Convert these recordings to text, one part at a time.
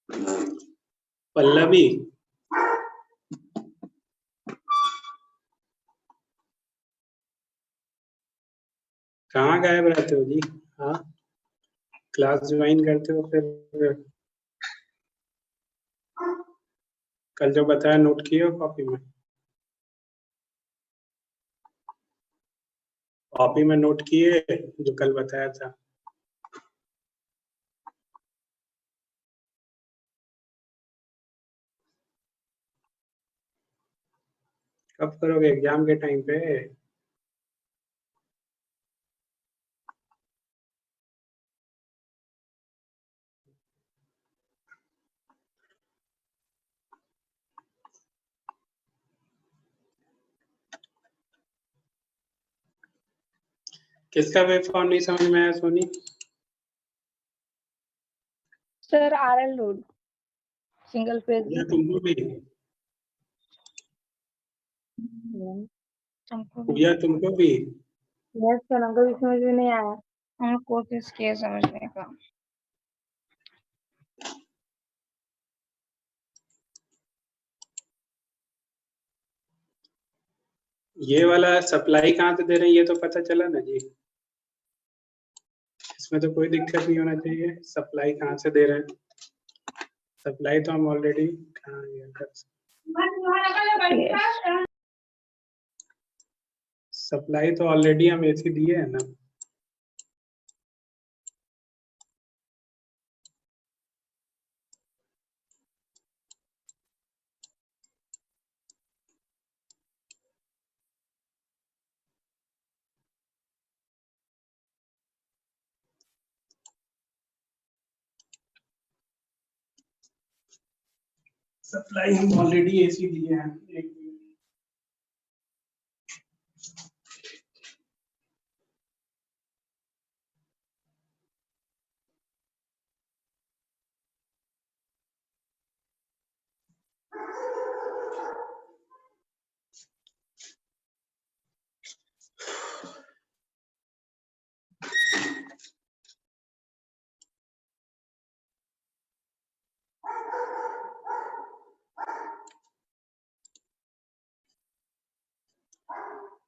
पल्लवी, कहाँ गायब रहते हो जी? हाँ, क्लास ज्वाइन करते हो फिर कल जो बताया नोट किए हो कॉपी में? कॉपी में नोट किए जो कल बताया था? कब करोगे? एग्जाम के टाइम पे? किसका वेव फॉर्म नहीं समझ में आया Soni? Sir RL load single phase या तुमको भी? या तुमको भी? यस सर, हमको भी समझ में नहीं आया। हम कोशिश किए समझने का। ये वाला सप्लाई कहाँ से दे रहे हैं ये तो पता चला ना जी। इसमें तो कोई दिक्कत नहीं होना चाहिए। सप्लाई कहाँ से दे रहे हैं? सप्लाई तो हम ऑलरेडी कहाँ सप्लाई तो ऑलरेडी हम एसी दिए है ना। सप्लाई हम ऑलरेडी एसी दिए हैं। एक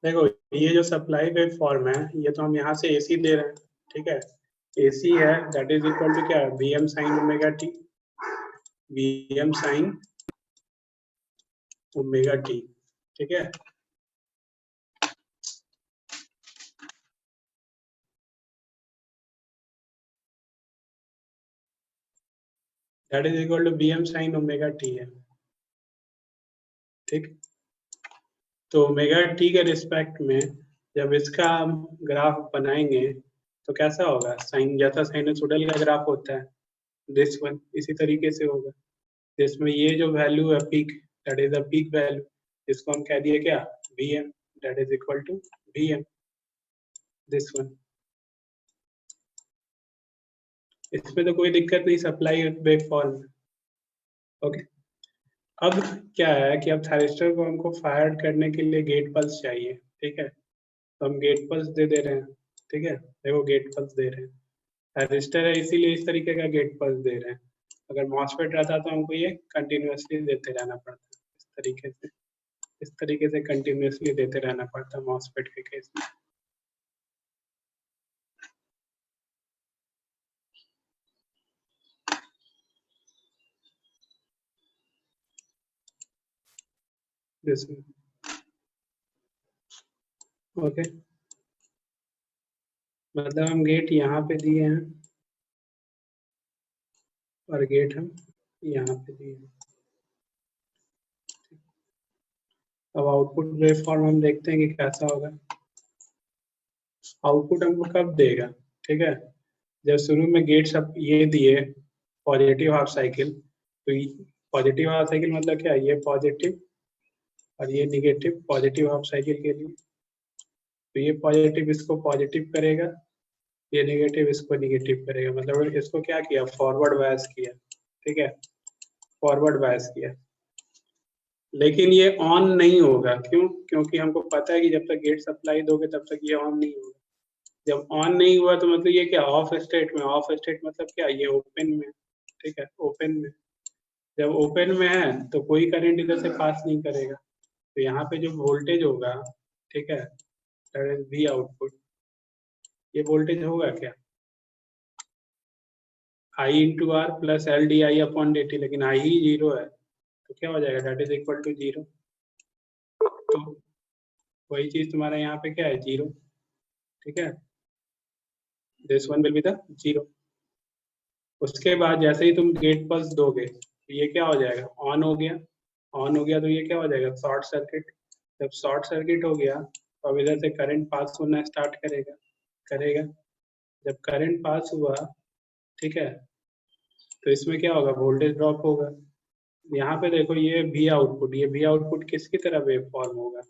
देखो, ये जो सप्लाई वेव फॉर्म है ये तो हम यहाँ से एसी दे रहे हैं, ठीक है। एसी है दैट इज इक्वल टू क्या? V M sine omega T. V M sine omega T, ठीक है। That is equal to V M sine omega T है, ठीक। तो ओमेगा टी के रिस्पेक्ट में जब इसका हम ग्राफ बनाएंगे तो कैसा होगा? साइन, जैसा साइनसोइडल का ग्राफ होता है दिस वन, इसी तरीके से होगा। जिसमें ये जो वैल्यू है peak, that is the peak value, इसको हम कह दिए क्या? V M, that is equal to V M, this one. इसमें तो कोई दिक्कत नहीं सप्लाई वेव फॉर्म में, ओके। अब क्या है कि अब थायरिस्टर को हमको फायर करने के लिए गेट पल्स चाहिए, ठीक है। तो हम गेट पल्स दे रहे हैं, ठीक है। देखो गेट पल्स दे रहे हैं, थायरिस्टर है इसीलिए इस तरीके का गेट पल्स दे रहे हैं। अगर मॉसफेट रहता तो हमको ये कंटिन्यूअसली देते रहना पड़ता, इस तरीके से, इस तरीके से कंटिन्यूअसली देते रहना पड़ता मॉसफेट के केस में। ओके, मतलब हम गेट यहाँ पे दिए हैं और गेट हम यहाँ पे दिए हैं। अब आउटपुट वेव फॉर्म हम देखते हैं कि कैसा होगा। आउटपुट हमको कब देगा? ठीक है, जब शुरू में गेट सब ये दिए पॉजिटिव हाफ साइकिल, तो पॉजिटिव हाफ साइकिल मतलब क्या? ये पॉजिटिव और ये निगेटिव, पॉजिटिव हाफ साइकिल के लिए। तो ये पॉजिटिव इसको पॉजिटिव करेगा, ये निगेटिव इसको निगेटिव करेगा, मतलब इसको क्या किया? फॉरवर्ड बायस किया, ठीक है, फॉरवर्ड बायस किया। लेकिन ये ऑन नहीं होगा, क्यों? क्योंकि हमको पता है कि जब तक गेट सप्लाई दोगे तब तक ये ऑन नहीं होगा। जब ऑन नहीं हुआ तो मतलब ये क्या? ऑफ स्टेट में। ऑफ स्टेट मतलब क्या? ये ओपन में, ठीक है, ओपन में। जब ओपन में है तो कोई करंट इधर से पास नहीं करेगा, तो यहाँ पे जो वोल्टेज होगा, ठीक है, दैट इज वी आउटपुट, ये वोल्टेज होगा क्या, I into R plus L D I upon D T, लेकिन आई ही जीरो है, तो क्या हो जाएगा, that is equal to zero. तो वही चीज तुम्हारा यहाँ पे क्या है, जीरो, ठीक है, this one will be the zero. उसके बाद जैसे ही तुम गेट पल्स दोगे तो ये क्या हो जाएगा, ऑन हो गया, ऑन हो गया तो ये क्या हो जाएगा, शॉर्ट सर्किट। जब शॉर्ट सर्किट हो गया तो अब इधर से करंट पास होना स्टार्ट करेगा, करेगा। जब करंट पास हुआ, ठीक है, तो इसमें क्या होगा, वोल्टेज ड्रॉप होगा। यहाँ पे देखो ये वी आउटपुट, ये वी आउटपुट किसकी तरह वेव फॉर्म होगा,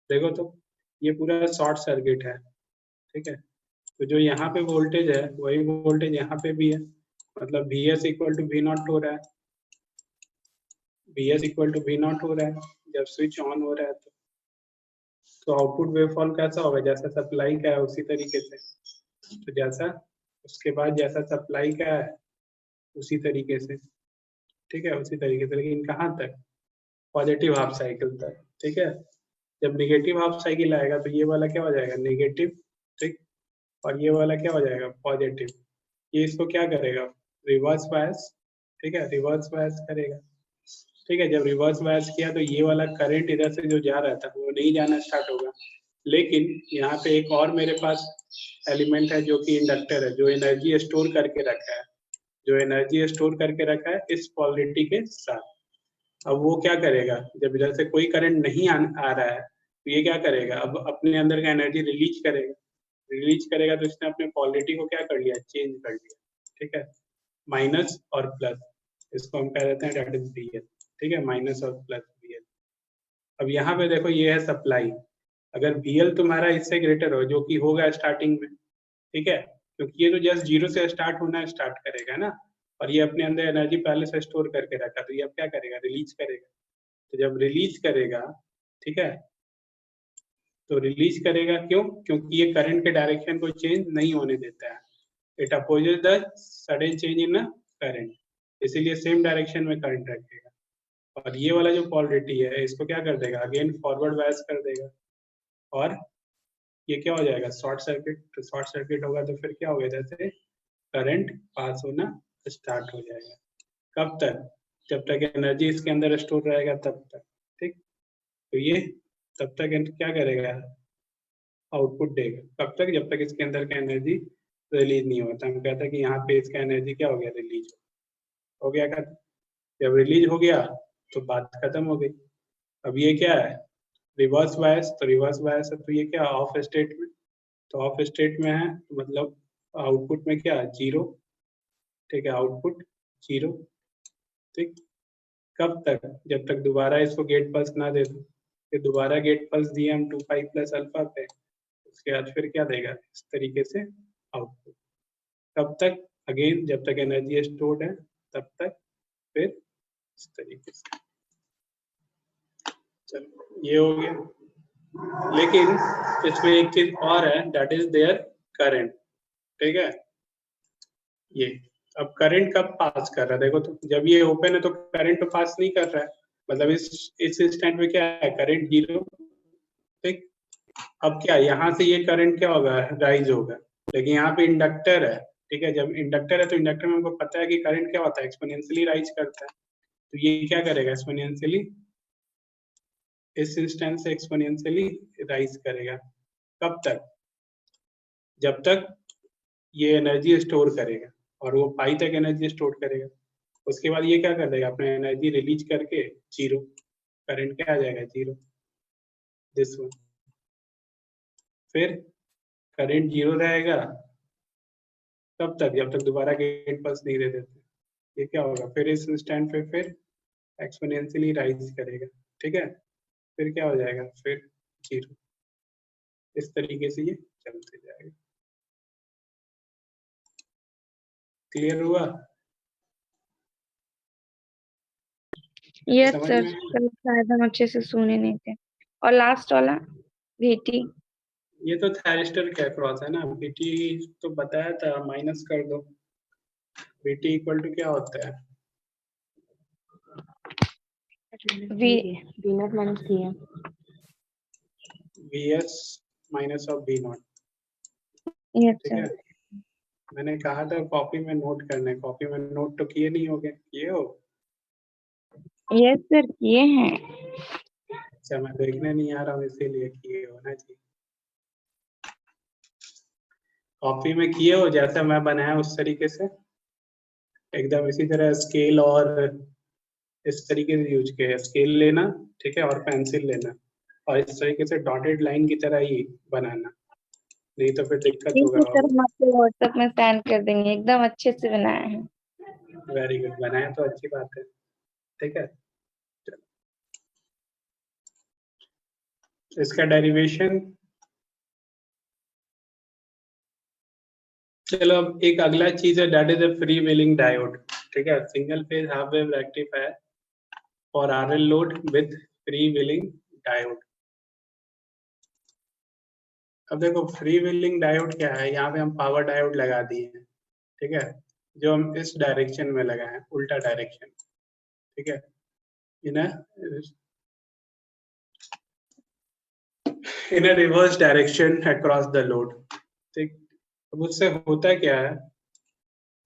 देखो तो ये पूरा शॉर्ट सर्किट है, ठीक है, तो जो यहाँ पे वोल्टेज है वही वोल्टेज यहाँ पे भी है, मतलब V S equal to V naught हो रहा है, V S equal to V naught हो रहा है जब स्विच ऑन हो रहा है। तो आउटपुट वेवफॉर्म कैसा होगा, जैसा सप्लाई का है उसी तरीके से, तो जैसा उसके बाद जैसा सप्लाई का है उसी तरीके से, ठीक है, उसी तरीके से, लेकिन कहाँ तक, पॉजिटिव हाफ साइकिल तक, ठीक है। जब निगेटिव हाफ साइकिल आएगा तो ये वाला क्या हो जाएगा, नेगेटिव, ठीक, और ये वाला क्या हो जाएगा, पॉजिटिव। ये इसको क्या करेगा, रिवर्स बायस, ठीक है, रिवर्स बायस करेगा, ठीक है। जब रिवर्स बायस किया तो ये वाला करंट इधर से जो जा रहा था वो नहीं जाना स्टार्ट होगा, लेकिन यहाँ पे एक और मेरे पास एलिमेंट है जो कि इंडक्टर है, जो एनर्जी स्टोर करके रखा है, जो एनर्जी स्टोर करके रखा है इस पोलरिटी के साथ। अब वो क्या करेगा, जब इधर से कोई करंट नहीं आ रहा है तो ये क्या करेगा, अब अपने अंदर का एनर्जी रिलीज करेगा, रिलीज करेगा तो इसने अपने पोलरिटी को क्या कर लिया, चेंज कर लिया, ठीक है, माइनस और प्लस, इसको हम कह देते हैं दैट इज बी एल, ठीक है, माइनस और प्लस बी एल। अब यहाँ पे देखो ये है सप्लाई, अगर बी एल तुम्हारा इससे ग्रेटर हो, जो कि होगा स्टार्टिंग में, ठीक है, क्योंकि ये तो जस्ट जीरो से स्टार्ट होना स्टार्ट करेगा ना, और ये अपने अंदर एनर्जी पहले से स्टोर करके रखा, तो ये अब क्या करेगा, रिलीज करेगा। तो जब रिलीज करेगा, ठीक है, तो रिलीज करेगा क्यों, क्योंकि ये करंट के डायरेक्शन को चेंज नहीं होने देता है, it opposes the sudden change in current, इसीलिए सेम डायरेक्शन में करंट रखेगा। और ये वाला जो पोलरिटी है इसको क्या कर देगा, अगेन फॉरवर्ड बायस कर देगा, और ये क्या हो जाएगा, शॉर्ट सर्किट। तो शॉर्ट सर्किट होगा तो फिर क्या होगा, जैसे करंट पास होना स्टार्ट हो जाएगा। कब तक, जब तक एनर्जी इसके अंदर स्टोर रहेगा तब तक, ठीक। तो ये तब तक क्या करेगा, आउटपुट देगा, कब तक, जब तक इसके अंदर का एनर्जी रिलीज नहीं होता। हम कहते हैं कि यहाँ पे इसका एनर्जी क्या हो गया, रिलीज हो गया, खत्म। जब रिलीज हो गया तो बात खत्म हो गई। अब ये क्या है, रिवर्स बायस, तो रिवर्स बायस है तो ये क्या, ऑफ स्टेट में, तो ऑफ स्टेट में है तो मतलब आउटपुट में क्या है, जीरो, ठीक है, आउटपुट जीरो, ठीक। कब तक, जब तक दोबारा इसको गेट पल्स ना दे दो, फिर दोबारा गेट पल्स दिए हम 2 पाई प्लस अल्फा पे, उसके बाद फिर क्या देगा, इस तरीके से आउटपुट। कब तक, अगेन जब तक एनर्जी स्टोर्ड है तब तक, फिर इस तरीके से। चलो ये हो गया, लेकिन इसमें एक चीज और है, दैट इज देयर करंट, ठीक है। ये अब करंट कब पास कर रहा है, देखो तो जब ये ओपन है तो करंट तो पास नहीं कर रहा है, मतलब इस इंस्टेंट में क्या है, करंट जीरो, ठीक। अब क्या, यहाँ से ये करंट क्या होगा, राइज होगा, लेकिन यहाँ पे इंडक्टर है, ठीक है, जब इंडक्टर है तो इंडक्टर में हमको पता है कि करंट क्या होता है, एक्सपोनेंशियली राइज करता है, तो ये क्या करेगा, एक्सपोनेंशियली, इस इंस्टेंस से एक्सपोनेंशियली राइज करेगा। कब तक, जब तक ये एनर्जी स्टोर करेगा, और वो पाई तक एनर्जी स्टोर करेगा, उसके बाद ये क्या कर देगा, अपना एनर्जी रिलीज करके जीरो, करंट क्या आ जाएगा, जीरो, दिस वन। फिर करंट जीरो रहेगा तब तक जब तक दोबारा गेट पल्स नहीं दे देते, ये क्या होगा, फिर इस इंस्टेंट पे फिर एक्सपोनेंशियली राइज करेगा, ठीक है, फिर क्या हो जाएगा, फिर जीरो, इस तरीके से ये चलते जाएगा। क्लियर हुआ, यस समझ सर, में आया? शायद हम अच्छे से सुने नहीं थे। और लास्ट वाला VT, ये तो थायरिस्टर के अक्रॉस है ना, बीटी तो बताया था, माइनस कर दो, बीटी इक्वल टू क्या होता है, V naught minus Vm. Vs minus of V not. Yes, ठीक sir. है, मैंने कहा था कॉपी में नोट करने, कॉपी में नोट तो किए नहीं होगे, किए हो? Yes, sir. किए हैं। अच्छा, मैं देखने नहीं आ रहा हूँ इसीलिए किए हो ना जी। कॉपी में किए हो जैसा मैं बनाया उस तरीके से, एकदम इसी तरह स्केल और इस तरीके से यूज किया है। स्केल लेना, ठीक है, और पेंसिल लेना और इस तरीके से डॉटेड लाइन की तरह ही बनाना, नहीं तो फिर दिक्कत ठीक होगा है सर, बाबू। हम आपको व्हाट्सएप में सेंड कर देंगे, एकदम अच्छे से बनाए हैं। वेरी गुड, बनाया तो अच्छी बात है। ठीक है, इसका डेरिवेशन, चलो अब एक अगला चीज है, that is a free wheeling diode. ठीक है, single phase half wave rectifier और RL load with free wheeling diode. अब देखो फ्री व्हीलिंग डायोड क्या है, यहाँ पे हम पावर डायोड लगा दिए हैं, ठीक है, जो हम इस डायरेक्शन में लगाए हैं, उल्टा डायरेक्शन। ठीक है, in a reverse direction across the load. ठीक, अब उससे होता क्या है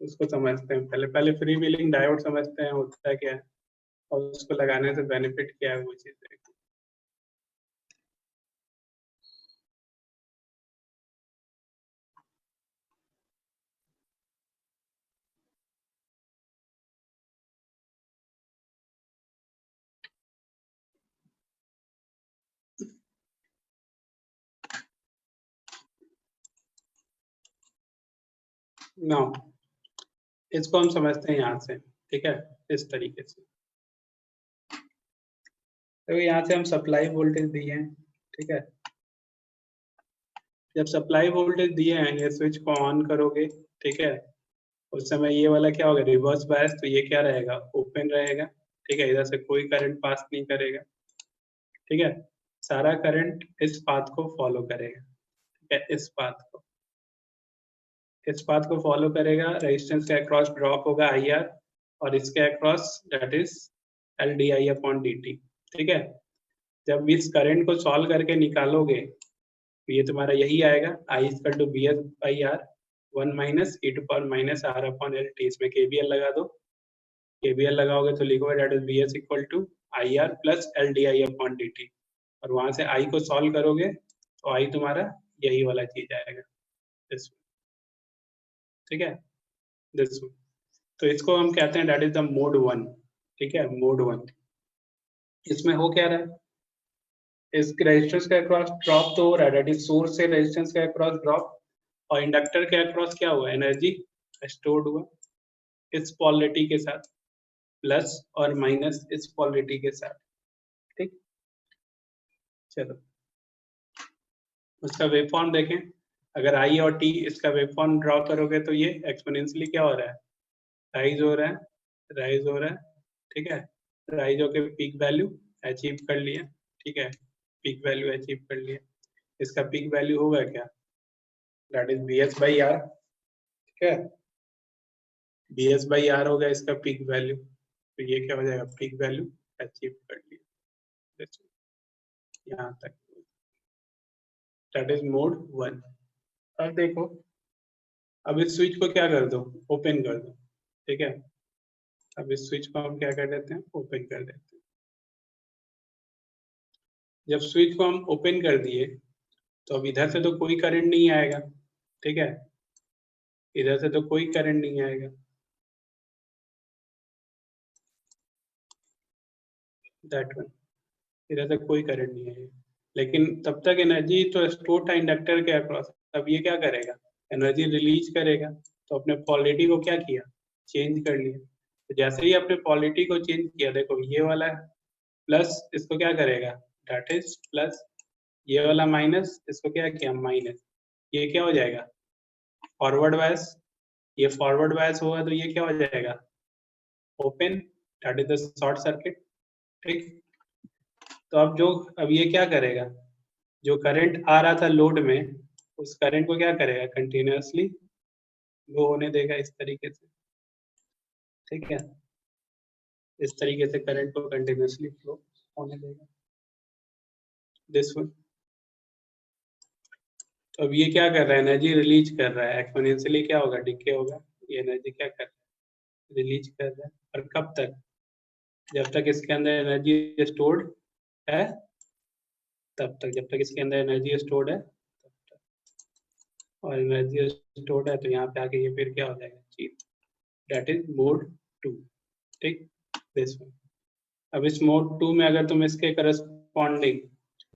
उसको समझते हैं। पहले पहले फ्री व्हीलिंग डायोड समझते हैं होता क्या है, और उसको लगाने से बेनिफिट क्या है वो चीज देखो। ना, इसको हम समझते हैं यहाँ से, ठीक है, इस तरीके से। तो यहाँ से हम सप्लाई वोल्टेज दिए हैं, ठीक है, जब सप्लाई वोल्टेज दिए हैं ये स्विच को ऑन करोगे, ठीक है, उस समय ये वाला क्या होगा, रिवर्स बायस, तो ये क्या रहेगा, ओपन रहेगा। ठीक है, इधर से कोई करंट पास नहीं करेगा। ठीक है, सारा करंट इस पाथ को फॉलो करेगा। ठीक है, इस पाथ को फॉलो करेगा, रेजिस्टेंस के अक्रॉस ड्रॉप होगा आई आर, और इसके across that is L D I upon D T. ठीक है, जब इस करंट को सॉल्व करके निकालोगे तो ये तुम्हारा यही आएगा, I equal to V S by R 1 minus E to power minus R upon L T. इसमें केवीएल लगा दो, केवीएल लगाओगे तो लिखोगे that is B S equal to I R plus L D I upon D T, और वहां से आई को सॉल्व करोगे तो आई तुम्हारा यही वाला चीज आएगा, this one। ठीक है, दिस one। तो इसको हम कहते हैं that is the mode one. ठीक है, मोड वन। इसमें हो क्या रहा है, इस रेजिस्टेंस के अक्रॉस ड्रॉप तो हो रहा है, दैट इज सोर्स से रेजिस्टेंस के अक्रॉस ड्रॉप, और इंडक्टर के अक्रॉस क्या हुआ, एनर्जी स्टोर्ड हुआ इस पोलरिटी के साथ, प्लस और माइनस इस पोलरिटी के साथ। ठीक, चलो उसका वेव फॉर्म देखें। अगर आई और टी इसका वेव फॉर्म ड्रॉ करोगे तो ये एक्सपोनेंशियली क्या हो रहा है, राइज हो रहा है, राइज हो रहा है। ठीक है, राइज होकर पीक वैल्यू अचीव कर लिया। ठीक है, पीक वैल्यू अचीव कर लिया। इसका पीक वैल्यू होगा क्या, that is B S by R. ठीक है, बी एस बाई आर होगा इसका पीक वैल्यू, तो ये क्या हो जाएगा, पीक वैल्यू अचीव कर लिया यहाँ तक, दैट इज मोड वन। अब देखो, अब इस स्विच को क्या कर दो, ओपन कर दो। ठीक है, अब इस स्विच को हम क्या कर देते हैं, ओपन कर देते हैं। जब स्विच को हम ओपन कर दिए तो अब इधर से तो कोई करंट नहीं आएगा। ठीक है, इधर से तो कोई करंट नहीं आएगा, दैट वन, इधर से कोई करंट नहीं आएगा, लेकिन तब तक एनर्जी तो स्टोर था इंडक्टर के अक्रॉस। अब ये क्या करेगा, एनर्जी रिलीज करेगा, तो अपने पॉलिटी को क्या किया, चेंज कर लिया। तो जैसे ही अपने पॉलिटी को चेंज किया, देखो ये वाला प्लस इसको क्या करेगा, दैट इज प्लस, ये वाला माइनस इसको क्या किया, माइनस, ये क्या हो जाएगा, फॉरवर्ड बायस। ये फॉरवर्ड बायस होगा तो ये क्या हो जाएगा, open, that is the short circuit. ठीक, तो अब ये क्या करेगा, जो करंट आ रहा था लोड में उस करंट को क्या करेगा, कंटिन्यूअसली वो होने देगा इस तरीके से। ठीक है, इस तरीके से करंट को कंटिन्यूसली फ्लो होने देगा, दिस वन। तो अब ये क्या कर रहा है, एनर्जी रिलीज कर रहा है, एक्सपोनेंशियली क्या होगा, डिके होगा, ये एनर्जी क्या कर रहा है, रिलीज कर रहा है। और कब तक, जब तक इसके अंदर एनर्जी स्टोर्ड है तब तक, जब तक इसके अंदर एनर्जी स्टोर्ड है तब तक। और एनर्जी स्टोर्ड है तो यहाँ पे आके ये फिर क्या हो जाएगा, चीज, दैट इज मोड 2, ठीक, दिस वन। अब इस मोड 2 में अगर तुम इसके करस्पॉन्डिंग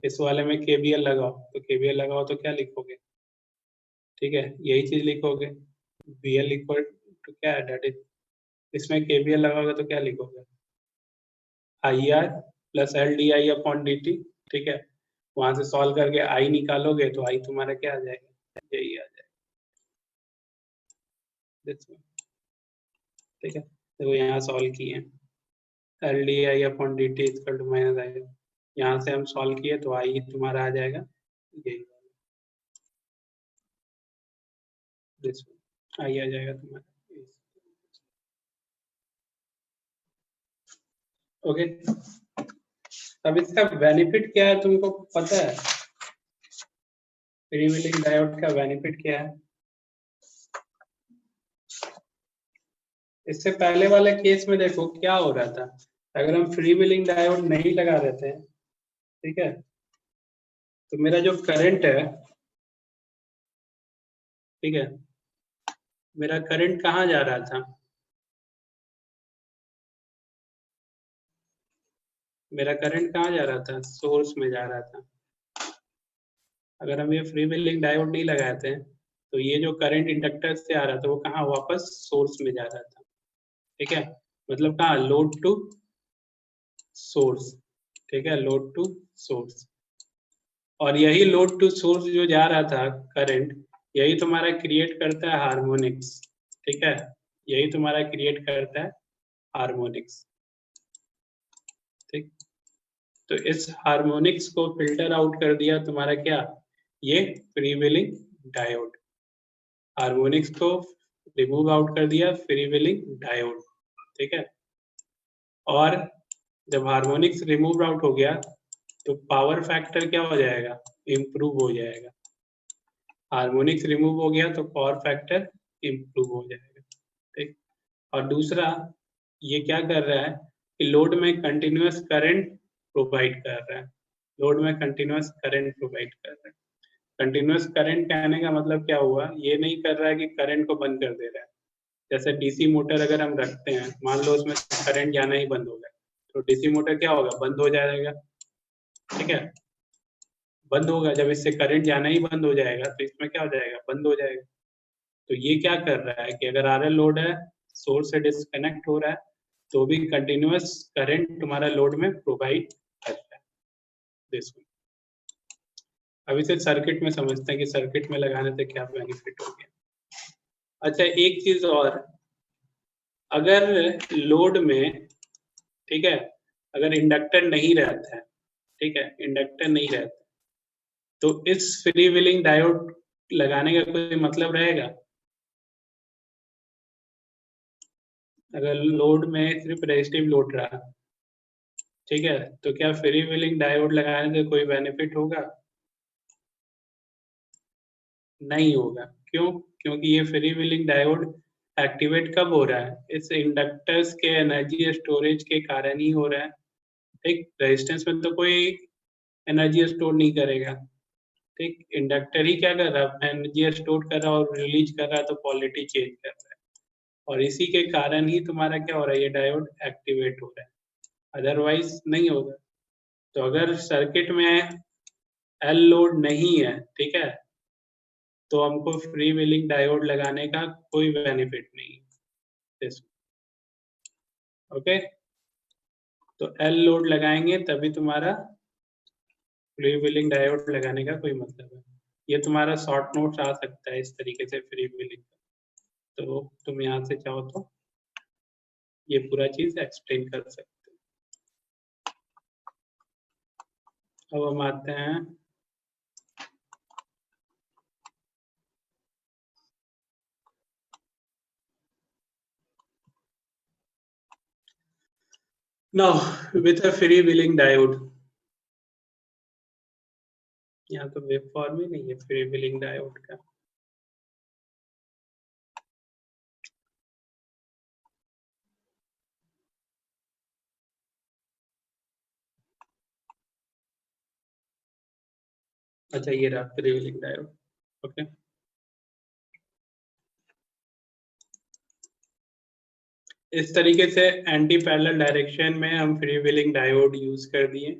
इस वाले में केबीएल लगाओ, तो केबीएल लगाओ तो क्या लिखोगे, ठीक है, यही चीज लिखोगे, बीएल इक्वल टू क्या है, दैट इज, इसमें केबीएल लगाओगे तो क्या लिखोगे, आई R plus L D I upon D T, ठीक है। वहां से सॉल्व करके आई निकालोगे तो आई तुम्हारा क्या आ जाएगा, यही आ जाएगा, ठीक है। तो यहाँ सॉल्व किए, L D I upon D T equal to minus I, यहाँ से हम सॉल्व किए तो आई तुम्हारा आ जाएगा यही, दिस आई आ जाएगा तुम्हारा, ओके। अब इसका बेनिफिट क्या है तुमको पता है, फ्रीव्हीलिंग डायोड का बेनिफिट क्या है। इससे पहले वाले केस में देखो क्या हो रहा था, अगर हम फ्रीव्हीलिंग डायोड नहीं लगा देते हैं, ठीक है, तो मेरा जो करंट है, ठीक है, मेरा करंट कहाँ जा रहा था, मेरा करंट कहाँ जा रहा था, सोर्स में जा रहा था। अगर हम ये फ्रीव्हीलिंग डायोड नहीं लगाते हैं तो ये जो करंट इंडक्टर से आ रहा था वो कहाँ, वापस सोर्स में जा रहा था, ठीक है, मतलब कहाँ, लोड टू सोर्स, ठीक है, लोड टू सोर्स। और यही लोड टू सोर्स जो जा रहा था करंट, यही तुम्हारा क्रिएट करता है हार्मोनिक्स, ठीक है, यही तुम्हारा क्रिएट करता है हार्मोनिक्स, ठीक। तो इस हार्मोनिक्स को फिल्टर आउट कर दिया तुम्हारा क्या, ये फ्रीव्हीलिंग डायोड, हार्मोनिक्स को रिमूव आउट कर दिया फ्रीव्हीलिंग डायोड, ठीक है। और जब हार्मोनिक्स रिमूव आउट हो गया तो पावर फैक्टर क्या हो जाएगा, इम्प्रूव हो जाएगा, हार्मोनिक्स रिमूव हो गया तो पावर फैक्टर इम्प्रूव हो जाएगा, ठीक। और दूसरा ये क्या कर रहा है कि लोड में कंटिन्यूअस करंट प्रोवाइड कर रहा है, लोड में कंटिन्यूअस करंट प्रोवाइड कर रहा है। कंटिन्यूअस करंट कहने का मतलब क्या हुआ, ये नहीं कर रहा है कि करंट को बंद कर दे रहा है। जैसे डीसी मोटर अगर हम रखते हैं, मान लो उसमें करंट जाना ही बंद हो गया, तो डीसी मोटर क्या होगा, बंद हो जाएगा, ठीक है, बंद होगा, जब इससे करंट जाना ही बंद हो जाएगा तो इसमें क्या हो जाएगा, बंद हो जाएगा। तो ये क्या कर रहा है कि अगर आरएल लोड है, सोर्स से डिस्कनेक्ट हो रहा है, तो भी कंटिन्यूअस करंट तुम्हारा लोड में प्रोवाइड करता है, देखो। अब इसे सर्किट में समझते हैं कि सर्किट में लगाने से क्या बेनिफिट हो गया। अच्छा, एक चीज और, अगर लोड में, ठीक है, अगर इंडक्टर नहीं रहता है, ठीक है, इंडक्टर नहीं रहता, तो इस फ्री व्हीलिंग डायोड लगाने का कोई मतलब रहेगा, अगर लोड में सिर्फ रेजिस्टिव लोड रहा, ठीक है, तो क्या फ्री व्हीलिंग डायोड लगाने से कोई बेनिफिट होगा, नहीं होगा। क्यों, क्योंकि ये फ्री व्हीलिंग डायोड एक्टिवेट कब हो रहा है, इस इंडक्टर्स के एनर्जी स्टोरेज के कारण ही हो रहा है, ठीक। रेजिस्टेंस में तो कोई एनर्जी स्टोर नहीं करेगा, ठीक, इंडक्टर ही क्या कर रहा है, एनर्जी स्टोर कर रहा है और रिलीज कर रहा है, तो पोलैरिटी चेंज कर रहा है, और इसी के कारण ही तुम्हारा क्या हो रहा है, ये डायोड एक्टिवेट हो रहा है, अदरवाइज नहीं होगा। तो अगर सर्किट में एल लोड नहीं है, ठीक है, तो हमको फ्री व्हीलिंग डायोड लगाने का कोई बेनिफिट नहीं है, ओके। तो एल लोड लगाएंगे तभी तुम्हारा फ्री व्हीलिंग डायोड लगाने का कोई मतलब है। ये तुम्हारा शॉर्ट नोट्स आ सकता है इस तरीके से फ्री व्हीलिंग, तो तुम यहाँ से चाहो तो ये पूरा चीज एक्सप्लेन कर सकते हो। अब हम आते हैं now with a free wheeling diode, यहाँ तो वेव फॉर्म ही नहीं है फ्री व्हीलिंग डायोड का। अच्छा ये रहा फ्री व्हीलिंग डायोड। ओके, इस तरीके से एंटी पैरेलल डायरेक्शन में हम फ्री व्हीलिंग डायोड यूज कर दिए।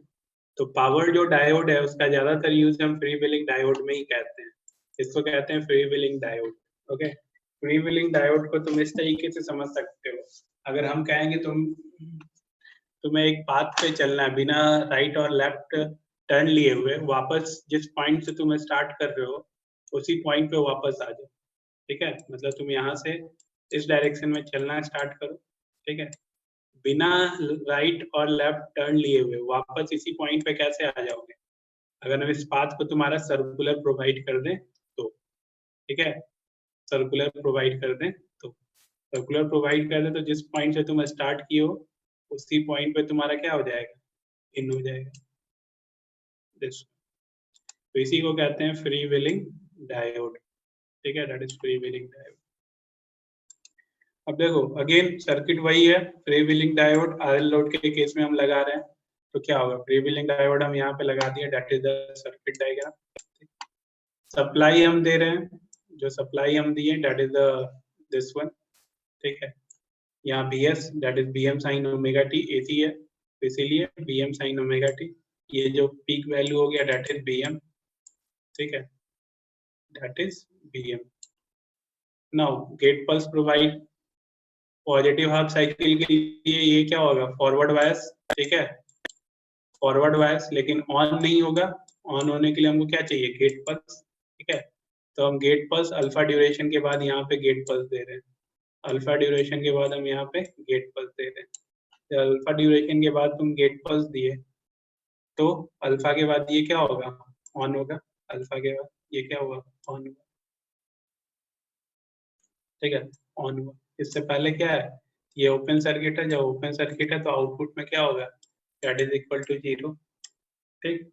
तो पावर जो डायोड है उसका ज्यादातर यूज हम फ्री व्हीलिंग डायोड में ही करते हैं। इसको कहते हैं free wheeling diode. Okay, free wheeling diode को तुम इस तरीके से समझ सकते हो। अगर हम कहेंगे तुम्हें एक पाथ पे चलना है बिना राइट और लेफ्ट टर्न लिए हुए, वापस जिस पॉइंट से तुम स्टार्ट कर रहे हो उसी पॉइंट पे वापस आ जाओ। ठीक है, मतलब तुम यहाँ से इस डायरेक्शन में चलना स्टार्ट करो। ठीक है, बिना राइट और लेफ्ट टर्न लिए हुए वापस इसी पॉइंट पे कैसे आ जाओगे? अगर हम इस पाथ को तुम्हारा सर्कुलर प्रोवाइड कर दें तो। ठीक है, सर्कुलर प्रोवाइड कर दें तो, सर्कुलर प्रोवाइड कर दें तो जिस पॉइंट से तुम स्टार्ट किए हो उसी पॉइंट पे तुम्हारा क्या हो जाएगा? इन हो जाएगा। दिस, तो इसी को कहते हैं फ्री व्हीलिंग डायोड। ठीक है, that is free wheeling diode. अब देखो अगेन सर्किट वही है, free wheeling diode RL load के केस में हम लगा रहे हैं। तो क्या होगा, फ्री व्हीलिंग डायोड हम यहाँ पे लगा दिए, that is the circuit diagram. Supply हम दे रहे हैं, जो सप्लाई हम दिए that is the this one. ठीक है, यहाँ B S that is B M sine omega T, AC है तो इसीलिए B M sine omega T. ये जो पीक वैल्यू हो गया दैट इज बी एम। ठीक है, that is B M. Now gate pulse provide positive half cycle के लिए ये क्या होगा, फॉरवर्ड बायस। ठीक है, फॉरवर्ड बायस, लेकिन ऑन नहीं होगा। ऑन होने के लिए हमको क्या चाहिए, गेट पल्स। ठीक है, तो हम गेट पल्स अल्फा ड्यूरेशन के बाद यहाँ पे गेट पल्स दे रहे हैं। अल्फा ड्यूरेशन के बाद हम यहाँ पे गेट पल्स दे रहे हैं। तो अल्फा ड्यूरेशन के बाद तुम गेट पल्स दिए तो अल्फा के बाद ये क्या होगा, ऑन होगा। अल्फा के बाद ये क्या होगा, ऑन होगा। ठीक है, ऑन हुआ। इससे पहले क्या है, ये ओपन सर्किट है, जब ओपन सर्किट है तो आउटपुट में क्या होगा, दैट इज इक्वल टू 0। ठीक,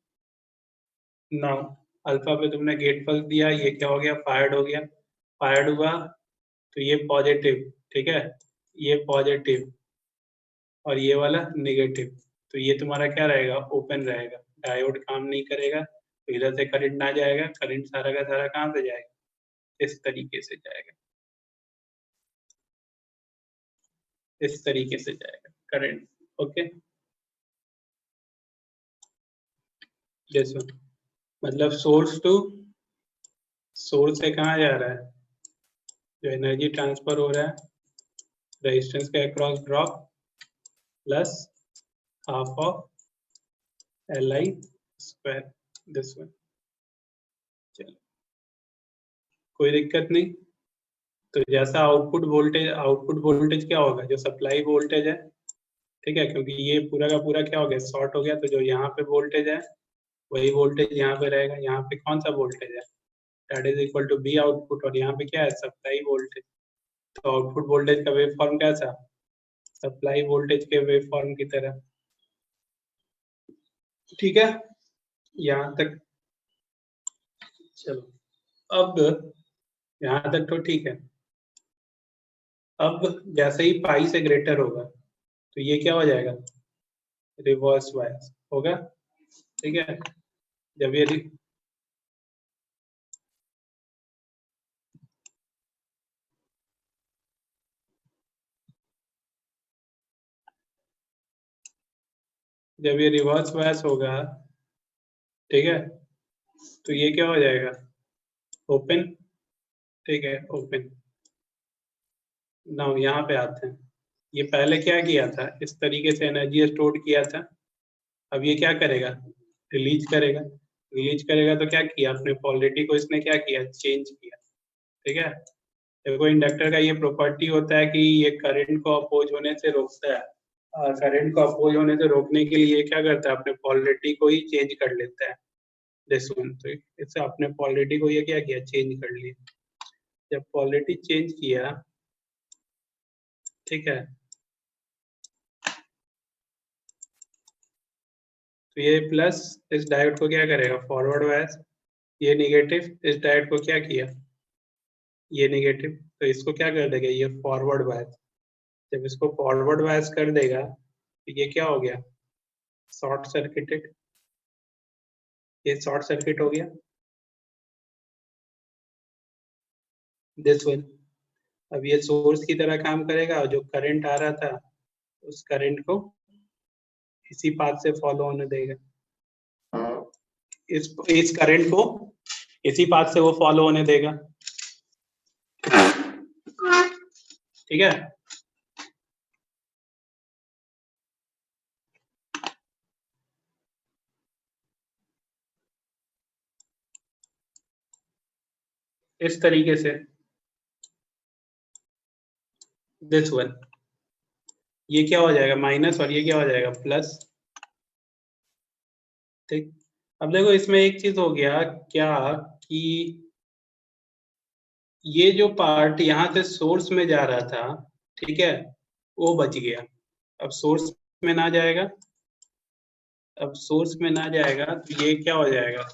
नाउ अल्फा पे तुमने गेट पल्स दिया, ये क्या हो गया, फायर्ड हो गया। फायर्ड हुआ तो ये पॉजिटिव। ठीक है, ये पॉजिटिव और ये वाला नेगेटिव। तो ये तुम्हारा क्या रहेगा, ओपन रहेगा, डायोड काम नहीं करेगा। तो इधर से करंट ना जाएगा, करंट सारा का सारा कहाँ से जाएगा, इस तरीके से जाएगा, इस तरीके से जाएगा करंट। ओके, जैसे मतलब सोर्स टू सोर्स से कहाँ जा रहा है, जो एनर्जी ट्रांसफर हो रहा है रेजिस्टेंस के across drop plus half of L I square, this one. चलो कोई दिक्कत नहीं। तो जैसा आउटपुट वोल्टेज क्या होगा, जो सप्लाई वोल्टेज है। ठीक है, क्योंकि ये पूरा का पूरा क्या हो गया, शॉर्ट हो गया, तो जो यहाँ पे वोल्टेज है वही वोल्टेज यहाँ पे रहेगा। यहाँ पे कौन सा वोल्टेज है, that is equal to B output, और यहाँ पे क्या है, सप्लाई वोल्टेज। तो आउटपुट वोल्टेज का वेव फॉर्म कैसा, सप्लाई वोल्टेज के वेव फॉर्म की तरह। ठीक है, यहाँ तक चलो। अब यहाँ तक तो ठीक है। अब जैसे ही पाई से ग्रेटर होगा तो ये क्या हो जाएगा, रिवर्स बायस होगा। ठीक है, जब ये रिवर्स बायस होगा, ठीक है, तो ये क्या हो जाएगा, ओपन। ठीक है, ओपन। नाउ यहाँ पे आते हैं, ये पहले क्या किया था, इस तरीके से एनर्जी स्टोर किया था। अब ये क्या करेगा, रिलीज करेगा। रिलीज करेगा तो क्या किया, अपने पोलरिटी को इसने क्या किया, चेंज किया। ठीक है, देखो इंडक्टर का ये प्रॉपर्टी होता है कि ये करंट को अपोज होने से रोकता है। करंट को अपोज होने से रोकने के लिए क्या करता है, अपने पोलरिटी को ही चेंज कर लेता है। दिस वन, तो इससे अपने पोलरिटी को ये क्या किया, चेंज कर लिया। जब पोलरिटी चेंज किया, ठीक है, तो ये प्लस इस डायोड को क्या करेगा, फॉरवर्ड बायस। ये निगेटिव इस डायोड को क्या किया, ये निगेटिव, तो इसको क्या कर देगा, ये फॉरवर्ड बायस। जब इसको फॉरवर्ड बायस कर देगा तो ये क्या हो गया, शॉर्ट सर्किटेड, ये शॉर्ट सर्किट हो गया दिस वन। अब ये सोर्स की तरह काम करेगा और जो करंट आ रहा था उस करंट को इसी पाथ से फॉलो होने देगा, इस करंट को इसी पाथ से वो फॉलो होने देगा, ठीक है। इस तरीके से दिस वन, ये क्या हो जाएगा माइनस और ये क्या हो जाएगा प्लस, ठीक। अब देखो इसमें एक चीज हो गया क्या कि ये जो पार्ट यहाँ से सोर्स में जा रहा था, ठीक है, वो बच गया। अब सोर्स में ना जाएगा, अब सोर्स में ना जाएगा तो ये क्या हो जाएगा,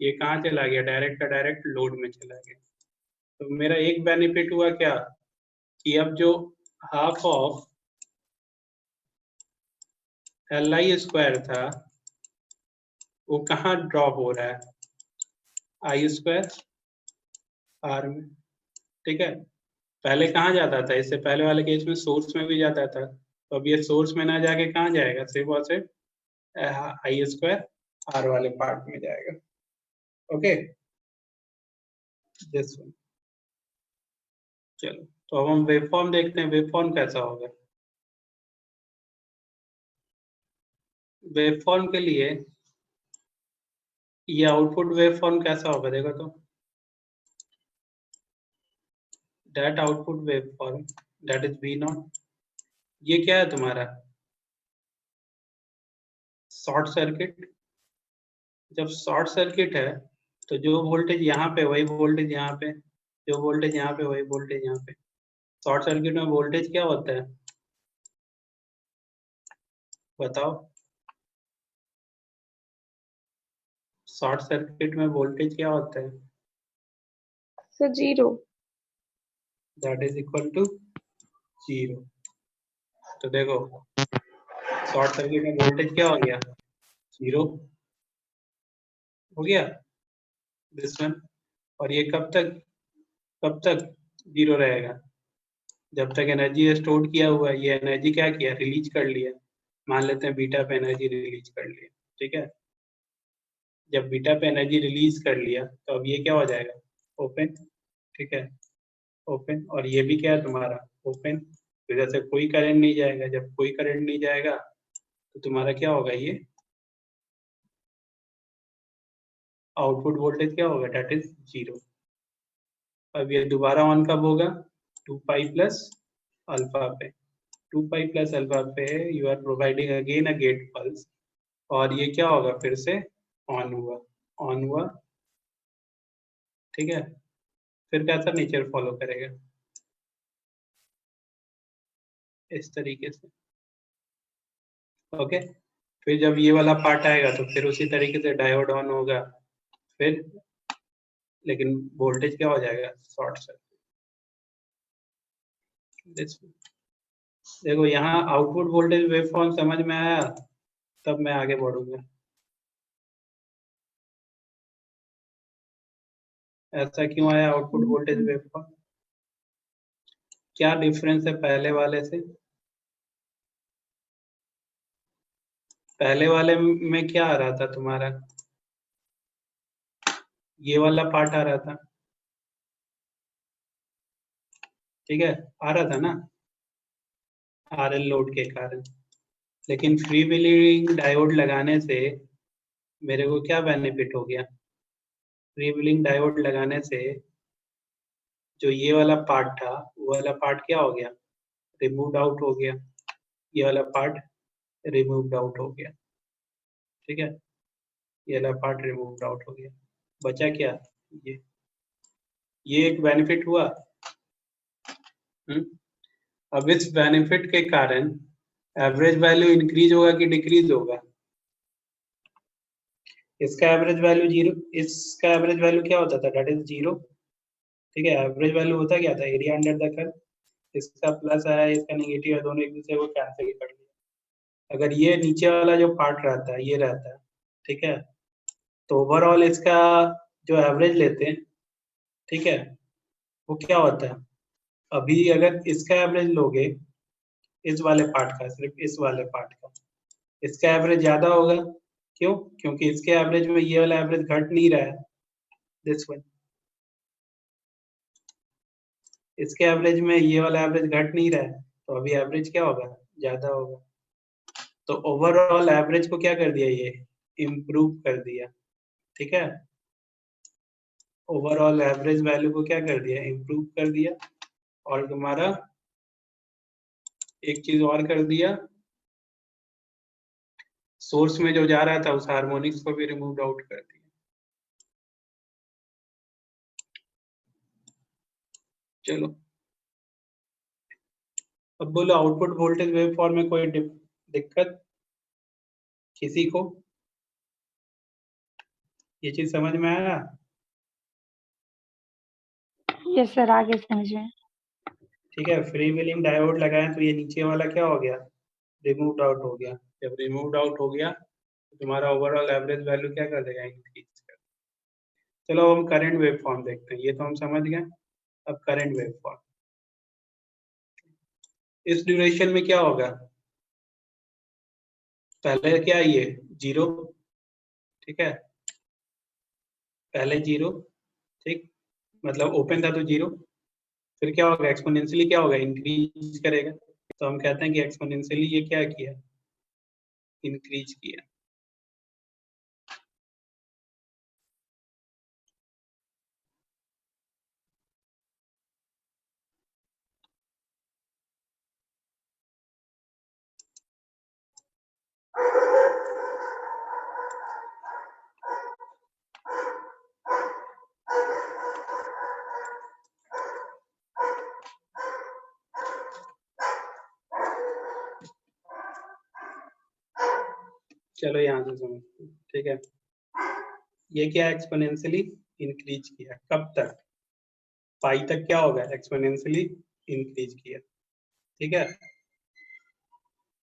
ये कहाँ चला गया, डायरेक्ट का डायरेक्ट लोड में चला गया। तो मेरा एक बेनिफिट हुआ क्या कि अब जो हाफ ऑफ LI स्क्वायर था वो कहाँ ड्रॉप हो रहा है, आई स्क्वायर आर में, ठीक है। पहले कहाँ जाता था, इससे पहले वाले केस में सोर्स में भी जाता था, तो अब ये सोर्स में ना जाके कहाँ जाएगा, सिर्फ और सिर्फ आई स्क्वायर आर वाले पार्ट में जाएगा, ओके। दिस वन, चलो तो अब हम वेवफॉर्म देखते हैं, वेवफॉर्म कैसा होगा। वेवफॉर्म के लिए ये आउटपुट वेवफॉर्म कैसा होगा देखो तो, that output waveform that is V0, ये क्या है तुम्हारा शॉर्ट सर्किट। जब शॉर्ट सर्किट है तो जो वोल्टेज यहाँ पे वही वोल्टेज यहाँ पे, जो वोल्टेज यहाँ पे वही वोल्टेज यहाँ पे। शॉर्ट सर्किट में वोल्टेज क्या होता है बताओ, शॉर्ट सर्किट में वोल्टेज क्या होता है, sir zero. That is equal to zero. तो देखो शॉर्ट सर्किट में वोल्टेज क्या हो गया, जीरो हो गया दिस वन। और ये कब तक जीरो रहेगा, जब तक एनर्जी स्टोर किया हुआ है, ये एनर्जी क्या किया, रिलीज कर लिया, मान लेते हैं बीटा पे एनर्जी रिलीज कर लिया, ठीक है। जब बीटा पे एनर्जी रिलीज कर लिया तो अब ये क्या हो जाएगा, ओपन, ठीक है, ओपन। और ये भी क्या है तुम्हारा ओपन, तो इधर से कोई करंट नहीं जाएगा, जब कोई करंट नहीं जाएगा तो तुम्हारा क्या होगा, ये आउटपुट वोल्टेज क्या होगा, डेट इज जीरो। अब ये दोबारा ऑन कब होगा, 2 पाई प्लस अल्फा पे, 2 पाई प्लस अल्फा पे you are providing again a gate pulse, और ये क्या होगा फिर से ऑन हुआ, ऑन हुआ, ठीक है। फिर कैसा नेचर फॉलो करेगा, इस तरीके से, ओके। फिर जब ये वाला पार्ट आएगा तो फिर उसी तरीके से डायोड ऑन होगा, फिर लेकिन वोल्टेज क्या हो जाएगा, शॉर्ट सर्किट। देखो यहाँ आउटपुट वोल्टेज वेवफॉर्म समझ में आया, तब मैं आगे बढ़ूंगा। ऐसा क्यों आया आउटपुट वोल्टेज वेवफॉर्म, क्या डिफरेंस है पहले वाले से, पहले वाले में क्या आ रहा था तुम्हारा, ये वाला पार्ट आ रहा था, ठीक है, आ रहा था ना RL लोड के कारण। लेकिन फ्री व्हीलिंग डायोड लगाने से मेरे को क्या बेनिफिट हो गया, फ्री व्हीलिंग डायोड लगाने से जो ये वाला पार्ट था वो वाला पार्ट क्या हो गया, रिमूव्ड आउट हो गया, ये वाला पार्ट रिमूव्ड आउट हो गया, ठीक है, ये वाला पार्ट रिमूव्ड आउट हो गया, बचा क्या, ये एक बेनिफिट हुआ। अब इस बेनिफिट के कारण एवरेज वैल्यू इंक्रीज होगा कि डिक्रीज होगा, इसका एवरेज वैल्यू 0, इसका एवरेज वैल्यू क्या होता था, दैट इज 0। ठीक है, एवरेज वैल्यू होता क्या था, एरिया अंडर द कर्व। इसका प्लस आया, इसका नेगेटिव है, दोनों एक दूसरे को कैंसिल कर दिया। अगर ये नीचे वाला जो पार्ट रहता है ये रहता है, ठीक है, तो ओवरऑल इसका जो एवरेज लेते हैं, ठीक है, वो क्या होता है, अभी अगर इसका एवरेज लोगे, इस वाले पार्ट का, सिर्फ इस वाले पार्ट का, इसका एवरेज ज्यादा होगा। क्यों? क्योंकि इसके एवरेज में ये वाला एवरेज घट नहीं रहा है, दिस वन। इसके एवरेज में ये वाला एवरेज घट नहीं रहा है, तो अभी एवरेज क्या होगा, ज्यादा होगा। तो ओवरऑल एवरेज को क्या कर दिया, ये इम्प्रूव कर दिया। ठीक है, ओवरऑल एवरेज वैल्यू को क्या कर दिया, इम्प्रूव कर दिया। और तुम्हारा एक चीज और कर दिया, सोर्स में जो जा रहा था उस हार्मोनिक्स को भी रिमूव आउट कर दिया। चलो, अब बोलो आउटपुट वोल्टेज वेवफॉर्म में कोई दिक्कत किसी को, ये चीज समझ में आया? यस सर, आगे समझ में। ठीक है, फ्री व्हीलिंग डायोड लगाए तो ये नीचे वाला क्या हो गया, रिमूव आउट हो गया। जब रिमूव आउट हो गया तो तुम्हारा ओवरऑल एवरेज वैल्यू क्या कर देगा, इंक्रीज कर। चलो अब हम करंट वेवफॉर्म देखते हैं, ये तो हम समझ गए। अब करंट वेवफॉर्म, इस ड्यूरेशन में क्या होगा, पहले क्या है, ये 0, ठीक है, पहले 0, ठीक, मतलब ओपन था तो 0, फिर क्या होगा, एक्सपोनेंशियली क्या होगा, इंक्रीज करेगा। तो हम कहते हैं कि एक्सपोनेंशियली ये क्या किया, इंक्रीज किया। चलो यहाँ से समझते हैं, ठीक है, ये क्या एक्सपोनेंशियली इंक्रीज किया, कब तक, पाई तक क्या होगा, एक्सपोनेंशियली इंक्रीज किया। ठीक है,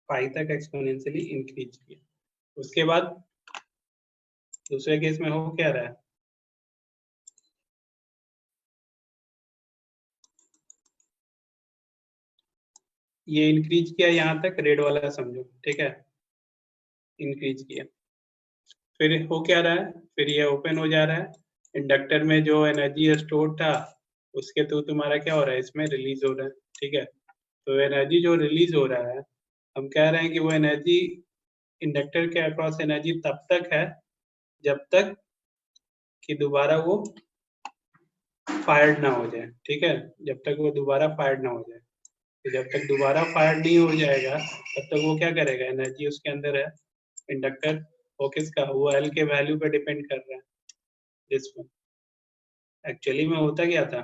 पाई तक एक्सपोनेंशियली इंक्रीज किया। उसके बाद दूसरे केस में हो क्या रहा है, ये इंक्रीज किया यहाँ तक, रेड वाला समझो, ठीक है, इंक्रीज किया। फिर हो क्या रहा है, फिर ये ओपन हो जा रहा है, इंडक्टर में जो एनर्जी स्टोर था उसके थ्रू तुम्हारा क्या हो रहा है, इसमें रिलीज हो रहा है। ठीक है, तो एनर्जी जो रिलीज हो रहा है, हम कह रहे हैं कि वो एनर्जी, इंडक्टर के अक्रॉस एनर्जी तब तक है जब तक कि दोबारा वो फायर्ड ना हो जाए। ठीक है, जब तक वो दोबारा फायर्ड ना हो जाए, तो जब तक दोबारा फायर्ड नहीं हो जाएगा तब तक वो क्या करेगा, एनर्जी उसके अंदर है, इंडक्टर, वो किसका, वो एल के वैल्यू पे डिपेंड कर रहा है, दिस वन। एक्चुअली में होता क्या था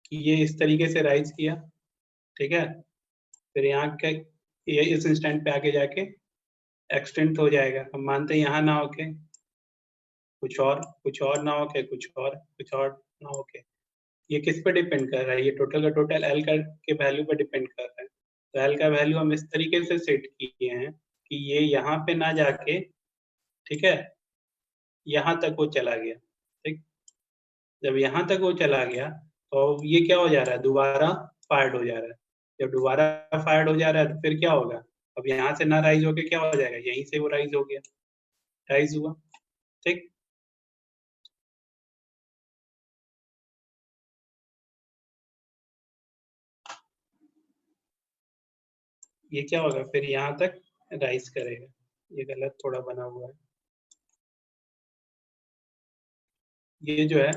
कि ये इस तरीके से राइज किया, ठीक है, फिर यहाँ के ये इस इंस्टेंट पे आके जाके एक्सटेंड हो जाएगा। हम मानते हैं यहाँ ना होके कुछ और ना होके कुछ और ना होके, ये किस पे डिपेंड कर रहा है, ये टोटल का टोटल एल का के वैल्यू पे डिपेंड कर रहा है। तो एल का वैल्यू हम इस तरीके से सेट किए हैं कि ये यहाँ पे ना जाके, ठीक है, यहाँ तक वो चला गया। ठीक, जब यहाँ तक वो चला गया तो ये क्या हो जा रहा है, दोबारा फायर्ड हो जा रहा है। जब दोबारा फायर्ड हो जा रहा है तो फिर क्या होगा, अब यहाँ से ना राइज होके क्या हो जाएगा, यहीं से वो राइज हो गया, राइज हुआ। ठीक, ये क्या होगा, फिर यहाँ तक राइज करेगा। ये गलत थोड़ा बना हुआ है, ये जो है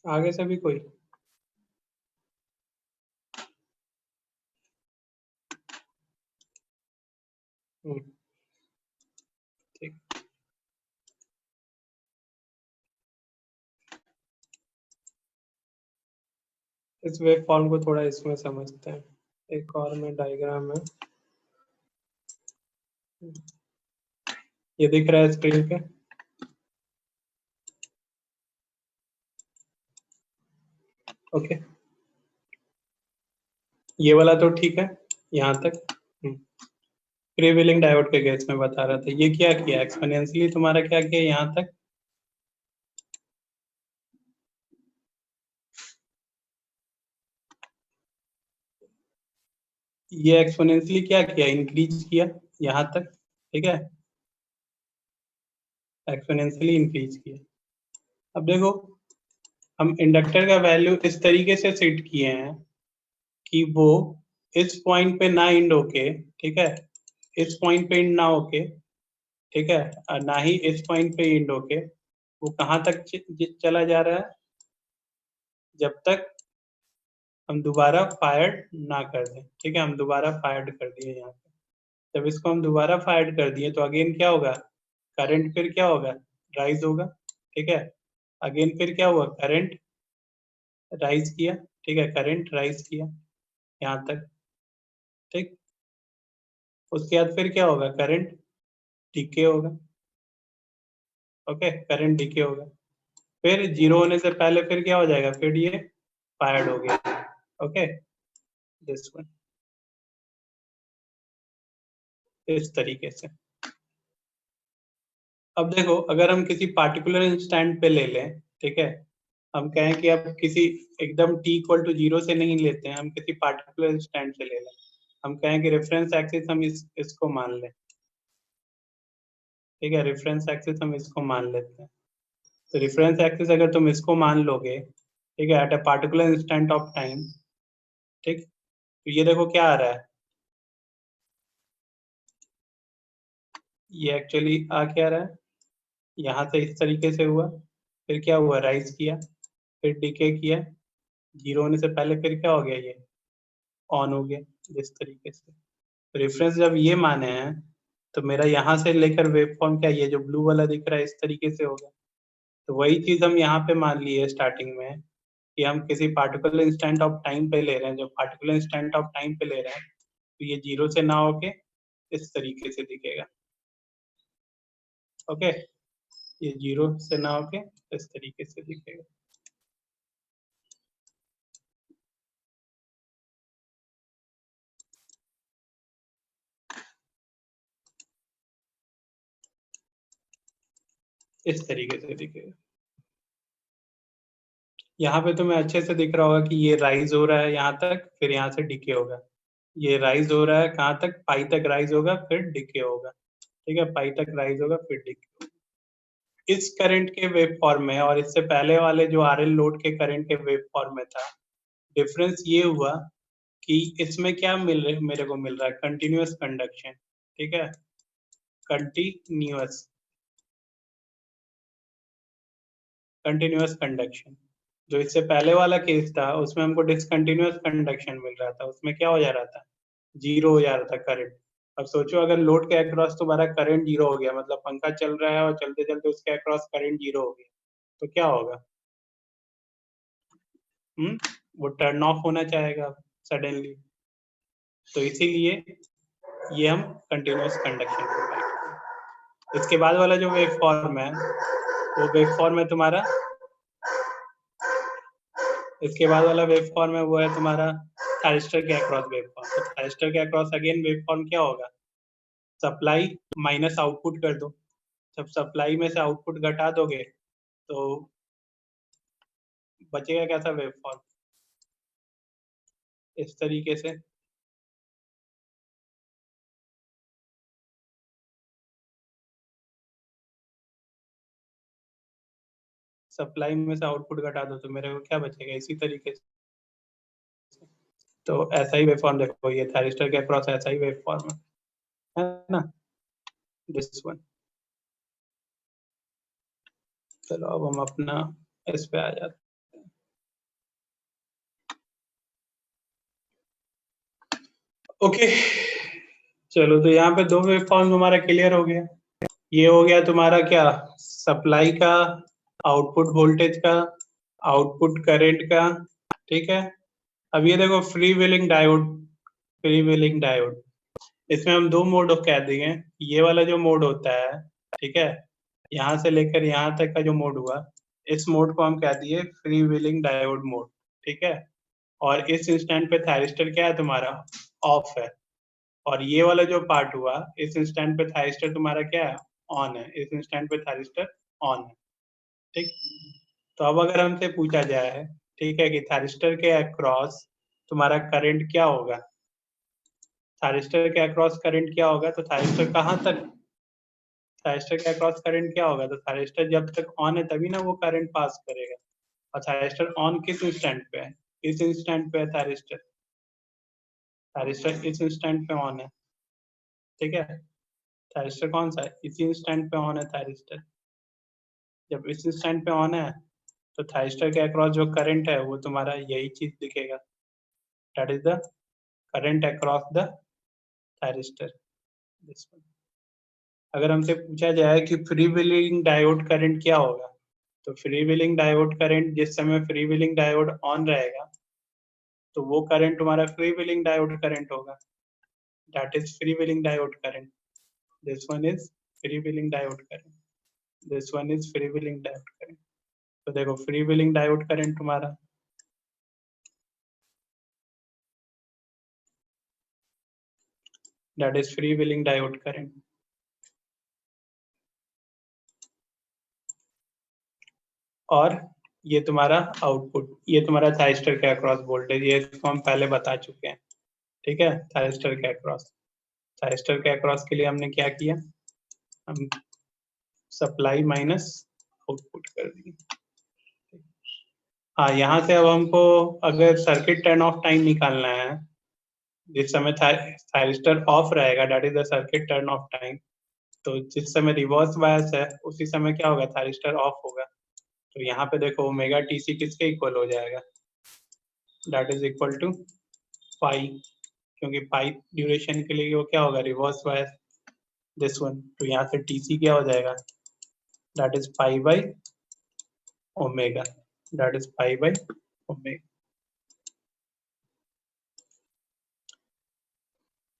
आगे से भी कोई? ठीक, इस वेव फॉर्म को थोड़ा इसमें समझते हैं। एक और में डायग्राम है, ये दिख रहा है स्क्रीन पे? ओके, ये वाला तो ठीक है यहाँ तक। फ्रीव्हीलिंग डायोड के केस में बता रहा था, ये क्या किया एक्सपोनेंशियली तुम्हारा, क्या किया यहाँ तक? ये एक्सपोनेंशियली क्या किया, इंक्रीज किया यहाँ तक, ठीक है, एक्सपोनेंशियली इंक्रीज किया। अब देखो, हम इंडक्टर का वैल्यू इस तरीके से सेट किए हैं कि वो इस पॉइंट पे ना एंड होके, ठीक है, इस पॉइंट पे एंड ना होके, ठीक है, और ना ही इस पॉइंट पे एंड होके, वो कहाँ तक चला जा रहा है, जब तक हम दोबारा फायर ना कर दें, ठीक है, हम दोबारा फायर कर दिए यहाँ पे। जब इसको हम दोबारा फायर कर दिए तो अगेन क्या होगा, करंट फिर क्या होगा, राइज होगा, ठीक है, अगेन फिर क्या हुआ, करंट राइज किया, ठीक है, करंट राइज किया यहाँ तक, ठीक, उसके बाद फिर क्या होगा, करंट डीके होगा, ओके, करंट डीके होगा, फिर जीरो होने से पहले फिर क्या हो जाएगा, फिर ये फायर्ड हो गया, ओके, दिस वन, इस तरीके से। अब देखो, अगर हम किसी पार्टिकुलर इंस्टेंट पे ले लें, ठीक है, हम कहें कि अब किसी एकदम t इक्वल टू 0 से नहीं लेते हैं, हम किसी पार्टिकुलर इंस्टेंट से ले लें, हम कहें कि रेफरेंस एक्सिस हम इसको मान लें, ठीक है, रेफरेंस एक्सिस हम इसको मान लेते हैं। तो रेफरेंस एक्सिस अगर तुम इसको मान लोगे, ठीक है, at a particular instant of time, ठीक, तो ये देखो क्या आ रहा है, ये एक्चुअली आ क्या रहा है, यहाँ से इस तरीके से हुआ, फिर क्या हुआ, राइज किया, फिर डिके किया, जीरो होने से पहले फिर क्या हो गया, ये ऑन हो गया, जिस तरीके से। तो रेफरेंस जब ये माने हैं, तो मेरा यहाँ से लेकर वेव फॉर्म क्या, ये जो ब्लू वाला दिख रहा है इस तरीके से होगा। तो वही चीज हम यहाँ पे मान ली है स्टार्टिंग में, कि हम किसी पार्टिकुलर इंस्टेंट ऑफ टाइम पे ले रहे हैं, जो पार्टिकुलर इंस्टेंट ऑफ टाइम पे ले रहे हैं, तो ये जीरो से ना होके इस तरीके से दिखेगा, ओके, ये जीरो से ना होके इस तरीके से दिखेगा। इस तरीके से दिखेगा। यहाँ पे तुम्हें अच्छे से दिख रहा होगा कि ये राइज हो रहा है यहाँ तक, फिर यहाँ से डिके होगा, ये राइज हो रहा है कहाँ तक, पाई तक राइज होगा, फिर डिके होगा, ठीक है, पाई तक राइज होगा, फिर डिके होगा। इस करंट के वेव फॉर्म में और इससे पहले वाले जो आरएल लोड के करंट के वेव फॉर्म में था, डिफरेंस ये हुआ कि इसमें क्या मेरे को मिल रहा है, कंटिन्यूअस कंडक्शन, ठीक है, कंटिन्यूअस कंटिन्यूअस कंडक्शन। जो इससे पहले वाला केस था उसमें हमको डिसकंटिन्यूअस कंडक्शन मिल रहा था, उसमें क्या हो जा रहा था, जीरो हो जा रहा था करंट। अब सोचो अगर लोड के अक्रॉस तुम्हारा करंट जीरो हो गया, मतलब पंखा चल रहा है और चलते चलते उसके अक्रॉस करंट जीरो हो गया, तो क्या होगा, वो टर्न ऑफ होना चाहेगा सडनली। तो इसीलिए ये हम कंटिन्यूअस कंडक्शन को बात करें। इसके बाद वाला जो वेव फॉर्म है, वो वेव फॉर्म है तुम्हारा, इसके बाद वाला वेव फॉर्म है वो है तुम्हारा थायरिस्टर के अक्रॉस वेव फॉर्म। तो थायरिस्टर के अक्रॉस अगेन वेव फॉर्म क्या होगा, सप्लाई माइनस आउटपुट कर दो, जब सप्लाई में से आउटपुट घटा दोगे तो बचेगा कैसा वेव फॉर्म, इस तरीके से। सप्लाई में से आउटपुट घटा दो तो मेरे को क्या बचेगा, इसी तरीके से। तो ऐसा ही वेव फॉर्म देखो, ये थायरिस्टर के अक्रॉस ऐसा ही वेव फॉर्म है ना, दिस वन। चलो अब हम अपना इस पे आ जाते हैं। ओके, चलो तो यहाँ पे दो वेव फॉर्म हमारा क्लियर हो गया। ये हो गया तुम्हारा क्या, सप्लाई का, आउटपुट वोल्टेज का, आउटपुट करंट का, ठीक है। अब ये देखो free wheeling diode, free wheeling diode, इसमें हम दो मोड कह देंगे। ये वाला जो मोड होता है, ठीक है, यहाँ से लेकर यहाँ तक का जो मोड हुआ, इस मोड को हम कह दिए फ्री व्हीलिंग डायोड मोड, ठीक है। और इस इंस्टेंट पे थायरिस्टर क्या है तुम्हारा, ऑफ है। और ये वाला जो पार्ट हुआ, इस इंस्टेंट पे थायरिस्टर तुम्हारा क्या है, ऑन है। इस इंस्टेंट पे थायरिस्टर ऑन है, ठीक। तो अब अगर हमसे पूछा जाए, ठीक है, कि थायरिस्टर के अक्रॉस तुम्हारा करंट क्या होगा, थायरिस्टर के अक्रॉस करंट क्या होगा, तो थायरिस्टर कहाँ तक, थायरिस्टर के अक्रॉस करंट क्या होगा, तो थायरिस्टर जब तक ऑन है तभी ना वो करंट पास करेगा। और थायरिस्टर ऑन किस इंस्टेंट पे है, इस इंस्टेंट पे है थायरिस्टर, थायरिस्टर इस इंस्टेंट पे ऑन है, ठीक है। थायरिस्टर कौन सा है, इसी इंस्टेंट पे ऑन है थायरिस्टर। जब इस इंस्टेंट पे ऑन है तो थायरिस्टर के अक्रॉस जो करंट है वो तुम्हारा यही चीज दिखेगा, that is the current across the thyristor. अगर हमसे पूछा जाए कि फ्री व्हीलिंग डायोड करंट क्या होगा, तो फ्री व्हीलिंग डायोड करंट, जिस समय फ्री व्हीलिंग डायोड ऑन रहेगा तो वो करंट तुम्हारा फ्री व्हीलिंग डायोड करंट होगा, that is free wheeling diode current. This one is free wheeling diode current, this one is free wheeling diode current. तो देखो free wheeling diode current तुम्हारा, that is free wheeling diode current. और ये तुम्हारा output, ये तुम्हारा thyristor के across voltage, ये इसको हम पहले बता चुके हैं, ठीक है। थायरिस्टर के अक्रॉस, थायरिस्टर के अक्रॉस के लिए हमने क्या किया, हम सप्लाई माइनस आउटपुट कर दिए। हाँ, यहाँ से अब हमको अगर सर्किट टर्न ऑफ टाइम निकालना है, जिस समय थायरिस्टर ऑफ रहेगा, that is the circuit turn off time. तो जिस समय रिवर्स बायस है उसी समय क्या होगा, थायरिस्टर ऑफ होगा। तो यहाँ पे देखो ओमेगा टीसी किसके इक्वल हो जाएगा, दैट इज इक्वल टू पाई, क्योंकि पाई ड्यूरेशन के लिए वो क्या होगा, रिवर्स बायस, दिस वन। तो यहाँ से टीसी क्या हो जाएगा, that is pi by omega, that is pi by omega.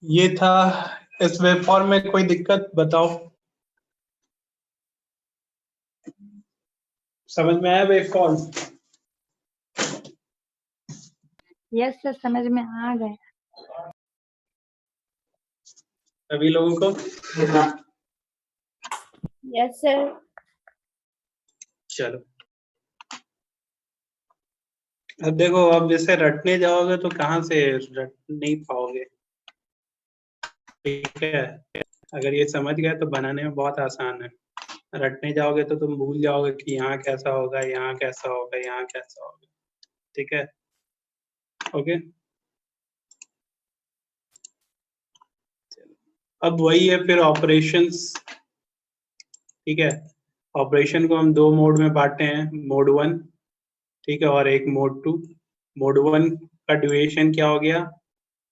ये था इस वेव फॉर्म में, कोई दिक्कत बताओ, समझ में आया वेव फॉर्म? यस सर, समझ में आ गए। सभी लोगों को? Yes sir. चलो, अब देखो, अब जैसे रटने जाओगे तो कहाँ से रट नहीं पाओगे, ठीक है। अगर ये समझ गए तो बनाने में बहुत आसान है। रटने जाओगे तो तुम भूल जाओगे कि यहाँ कैसा होगा, यहाँ कैसा होगा, यहाँ कैसा होगा, ठीक है। ओके, अब वही है फिर ऑपरेशंस, ठीक है। ऑपरेशन को हम दो मोड में बांटे हैं, मोड 1, ठीक है, और एक मोड 2। मोड 1 का ड्यूरेशन क्या हो गया,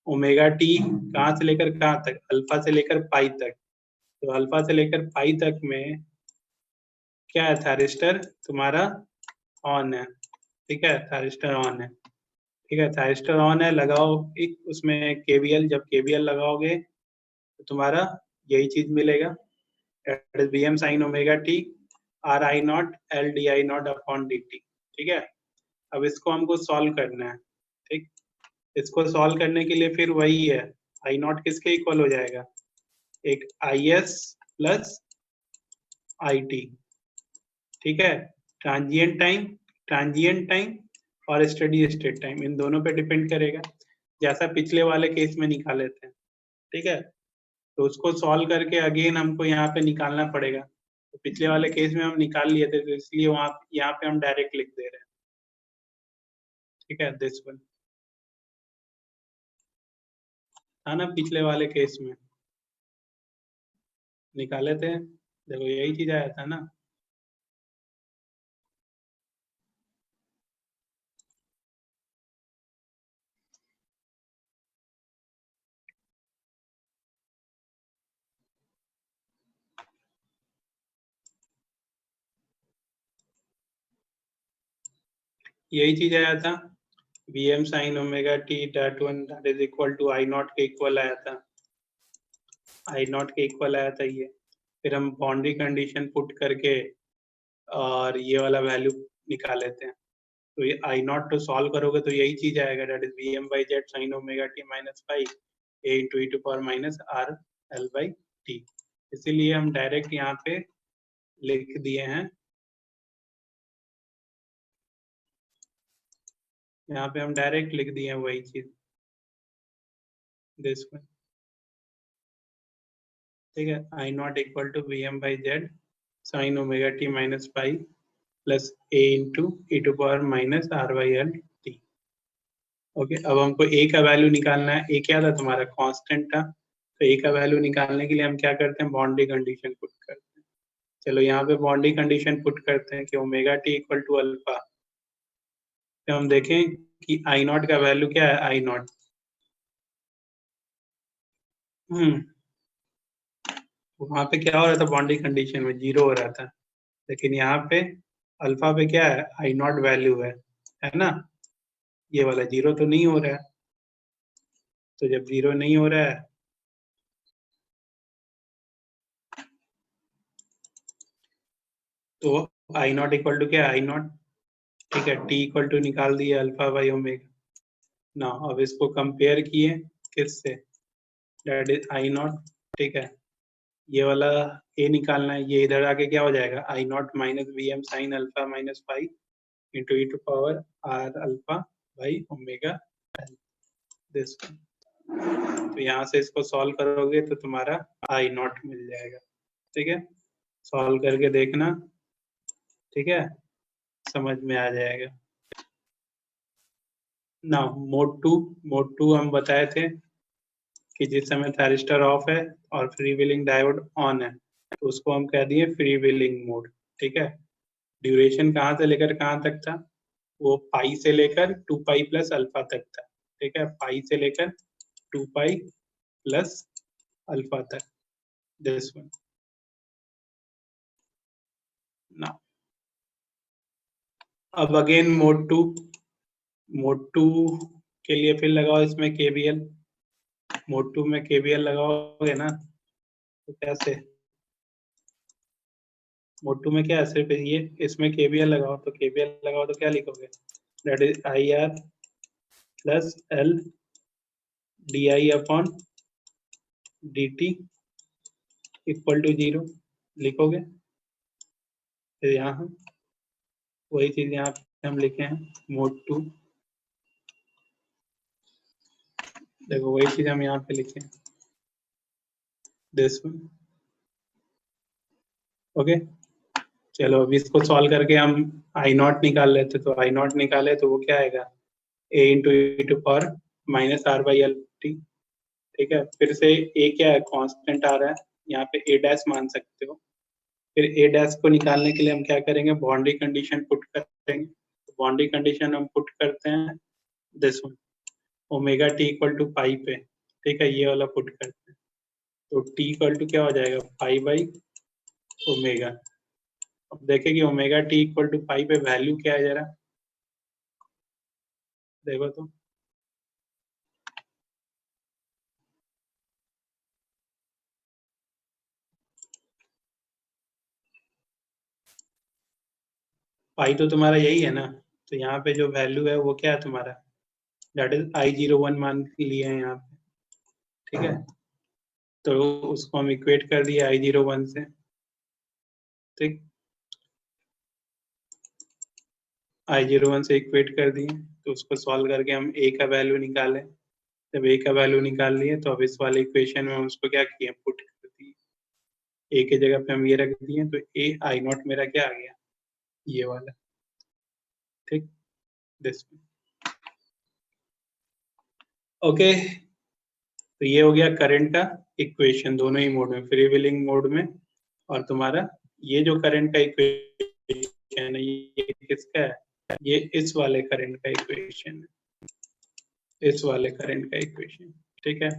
ओमेगा टी, कहाँ से लेकर कहाँ तक, अल्फा से लेकर पाई तक। तो अल्फा से लेकर पाई तक में क्या है, थायरिस्टर तुम्हारा ऑन है, ठीक है, थायरिस्टर ऑन है, ठीक है। थायरिस्टर ऑन है, लगाओ एक उसमें केवीएल, जब केवीएल लगाओगे तो तुम्हारा यही चीज मिलेगा, that is Vm sin omega T R I naught L D I not upon D T, ठीक है। अब इसको हमको सॉल्व करना है, ठीक। इसको सॉल्व करने के लिए फिर वही है, आई नॉट किसके इक्वल हो जाएगा, एक I S plus I T, ठीक है। ट्रांजिएंट टाइम, ट्रांजिएंट टाइम और स्टेडी स्टेट टाइम, इन दोनों पे डिपेंड करेगा, जैसा पिछले वाले केस में निकाले थे, ठीक है। तो उसको सॉल्व करके अगेन हमको यहाँ पे निकालना पड़ेगा। तो पिछले वाले केस में हम निकाल लिए थे, तो इसलिए वहाँ यहाँ पे हम डायरेक्ट लिख दे रहे हैं, ठीक है। दिस वन था ना पिछले वाले केस में निकाले थे, देखो यही चीज आया था ना। यही चीज आया था Vm sin omega t that one that is equal to I not के इक्वल आया था, I नॉट के इक्वल आया था ये। फिर हम बाउंड्री कंडीशन पुट करके और ये वाला वैल्यू निकाल लेते हैं। तो ये I नॉट तो सॉल्व करोगे तो यही चीज आएगा, that is Vm by z sin omega t minus phi a into e to power minus r l by t। इसीलिए हम डायरेक्ट यहाँ पे लिख दिए हैं, यहाँ पे हम डायरेक्ट लिख दिए हैं वही चीज दिस वन, ठीक है। I not equal to Vm by z sin omega t minus phi plus a into e to power minus r by l t। Okay, अब हमको a का वैल्यू निकालना है। a क्या था तुम्हारा, कांस्टेंट था। तो a का वैल्यू निकालने के लिए हम क्या करते हैं, बाउंड्री कंडीशन पुट करते हैं। चलो यहाँ पे बाउंड्री कंडीशन पुट करते हैं कि omega T equal to alpha. तो हम देखें कि आई नॉट का वैल्यू क्या है, आई नॉट वहां पे क्या हो रहा था, बाउंड्री कंडीशन में 0 हो रहा था, लेकिन यहाँ पे अल्फा पे क्या है, आई नॉट वैल्यू है ना। ये वाला 0 तो नहीं हो रहा है। तो जब 0 नहीं हो रहा है तो आई नॉट इक्वल टू क्या है, आई नॉट, ठीक है। टी इक्वल टू निकाल दिए अल्फा बाई ओमेगा ना। अब इसको कंपेयर किए किससे, दैट इज आई नॉट, ठीक है। ये वाला ए निकालना है, ये इधर आके क्या हो जाएगा, I naught minus V M sine alpha minus five into E to power R alpha by omega this. तो यहाँ से इसको सॉल्व करोगे तो तुम्हारा आई नॉट मिल जाएगा, ठीक है। सॉल्व करके देखना, ठीक है, समझ में आ जाएगा ना। मोड टू हम बताए थे कि जिस समय थायरिस्टर ऑफ है और फ्री व्हीलिंग डायोड ऑन है तो उसको हम कह दिए फ्री व्हीलिंग मोड, ठीक है। ड्यूरेशन कहाँ से लेकर कहाँ तक था, वो पाई से लेकर 2 पाई प्लस अल्फा तक था, ठीक है। पाई से लेकर 2 पाई प्लस अल्फा तक, दिस वन ना। अब अगेन मोड टू के लिए फिर लगाओ इसमें केवीएल। मोड टू में केवीएल लगाओगे ना तो कैसे, मोड टू में क्या है, सिर्फ ये इसमें केवीएल लगाओ। तो केवीएल लगाओ तो क्या लिखोगे, that is I R plus L D I upon D T equal to 0 लिखोगे। फिर यहाँ हम वही चीज यहाँ पे हम लिखे हैं मोड टू, देखो वही चीज हम यहाँ पे लिखे हैं दिस वन, ओके। चलो अभी इसको सॉल्व करके हम आई नॉट निकाल लेते। तो आई नॉट निकाले तो वो क्या आएगा, A into E to power minus R by L T, ठीक है। फिर से ए क्या है, कांस्टेंट आ रहा है, यहाँ पे ए डैश मान सकते हो। फिर ए डैश को निकालने के लिए हम क्या करेंगे, बाउंड्री कंडीशन पुट करेंगे। बाउंड्री कंडीशन हम पुट करते हैं this one, omega T equal to pi पे, ठीक है, ये वाला पुट करते हैं। तो टी इक्वल टू क्या हो जाएगा, पाई बाई ओमेगा। अब देखें कि omega T equal to pi पे वैल्यू क्या है, जरा देखो तो। पाई तो तुम्हारा यही है ना, तो यहाँ पे जो वैल्यू है वो क्या है तुम्हारा, दैट इज I01 मान लिए हैं यहाँ पे, ठीक है। तो उसको हम इक्वेट कर दिए I01 से, ठीक। I01 से इक्वेट कर दिए तो उसको सॉल्व करके हम a का वैल्यू निकाले। जब a का वैल्यू निकाल लिए तो अब इस वाले इक्वेशन में हम उसको क्या किए, पुट कर दिए। a के जगह पे हम ये रख दिए तो a आई नॉट मेरा क्या आ गया, ये वाला, ठीक, दिस ओके। तो ये हो गया करंट का इक्वेशन दोनों ही मोड में, फ्री व्हीलिंग मोड में और तुम्हारा ये जो करंट का इक्वेशन है ये किसका है, ये इस वाले करंट का इक्वेशन है, इस वाले करंट का इक्वेशन, ठीक है।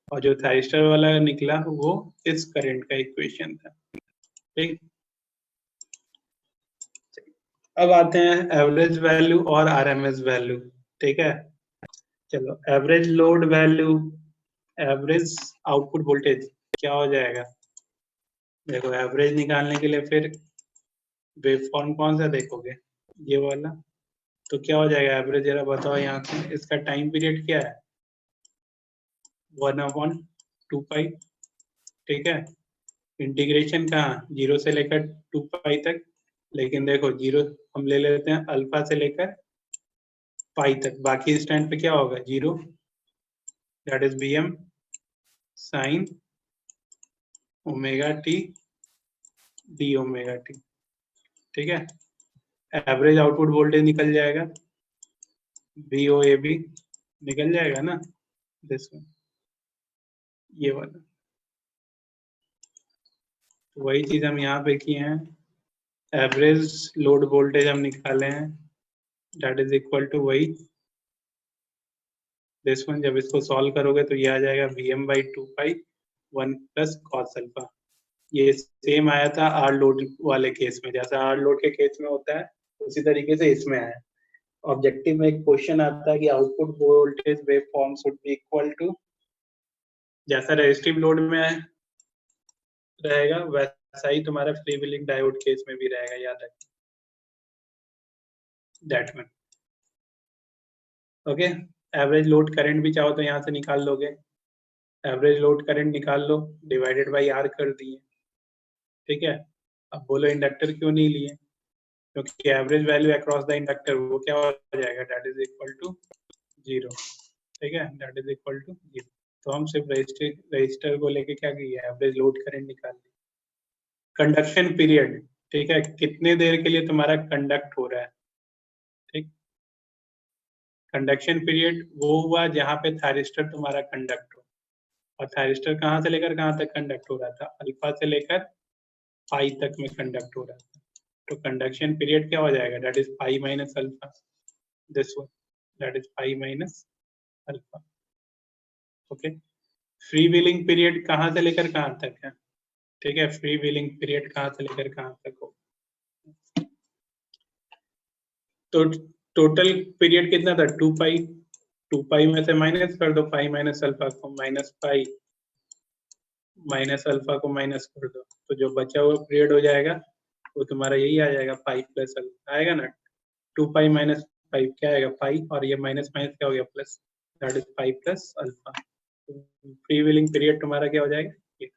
और जो थाइस्टर वाला निकला वो इस करंट का इक्वेशन था, ठीक। अब आते हैं एवरेज वैल्यू और आरएमएस वैल्यू। ठीक है, चलो average load value, average output voltage क्या हो जाएगा। देखो एवरेज निकालने के लिए फिर वेवफॉर्म कौन सा देखोगे, ये वाला। तो क्या हो जाएगा एवरेज, जरा बताओ यहाँ से। इसका टाइम पीरियड क्या है, 1/2 पाई। ठीक है, इंटीग्रेशन कहाँ, 0 से लेकर 2 पाई तक। लेकिन देखो 0 हम ले लेते हैं अल्फा से लेकर पाई तक, बाकी इस टाइम पे क्या होगा 0, that is bm sign omega T D omega T. ठीक है, एवरेज आउटपुट वोल्टेज निकल जाएगा, बी ओ ए बी निकल जाएगा ना, दिस वन, ये वाला। तो वही चीज हम यहाँ पे किए हैं, एवरेज लोड वोल्टेज हम निकाले हैं, दैट इज इक्वल टू वही दिस वन। जब इसको सॉल्व करोगे तो ये आ जाएगा Vm/2 पाई 1 प्लस कॉस अल्फा। ये सेम आया था आर लोड वाले केस में, जैसा आर लोड के केस में होता है उसी तरीके से इसमें आया। ऑब्जेक्टिव में एक क्वेश्चन आता है कि output voltage wave form should be equal to, जैसा रेजिस्टिव लोड में रहेगा वैसा ही तुम्हारा फ्री व्हीलिंग डायोड केस में भी रहेगा, याद रखना that one. Okay, average load current भी चाहो तो यहाँ से निकाल लोगे, एवरेज लोड करंट निकाल लो, डिवाइडेड बाई आर कर दिए। ठीक है, अब बोलो इंडक्टर क्यों नहीं लिए, क्योंकि average value across the inductor वो क्या हो जाएगा, दैट इज इक्वल टू 0। ठीक है, दैट इज इक्वल टू 0। तो हम सिर्फ रजिस्टर को लेके क्या किया, एवरेज लोड करंट निकाल लिया। कंडक्शन पीरियड, ठीक है, कितने देर के लिए तुम्हारा कंडक्ट हो रहा है। ठीक, कंडक्शन पीरियड वो हुआ जहां पे थायरिस्टर तुम्हारा कंडक्ट हो, और थायरिस्टर कहाँ से लेकर कहाँ तक कंडक्ट हो रहा था, अल्फा से लेकर पाई तक में कंडक्ट हो रहा था। तो कंडक्शन पीरियड क्या हो जाएगा, that is pi minus alpha, this one, that is pi minus alpha. Okay, free wheeling period कहाँ से लेकर कहाँ तक है। ठीक है, फ्री व्हीलिंग पीरियड कहाँ से लेकर कहाँ तक हो, तो टोटल पीरियड कितना था 2 पाई, 2 पाई में से माइनस कर दो पाई माइनस अल्फा को, माइनस पाई माइनस अल्फा को माइनस कर दो, तो जो बचा हुआ पीरियड हो जाएगा वो तुम्हारा यही आ जाएगा, पाई प्लस अल्फा आएगा ना। 2 पाई माइनस पाई क्या आएगा, पाई, और ये माइनस माइनस क्या हो गया plus, that is pi plus alpha. Free wheeling period तुम्हारा क्या हो जाएगा ये।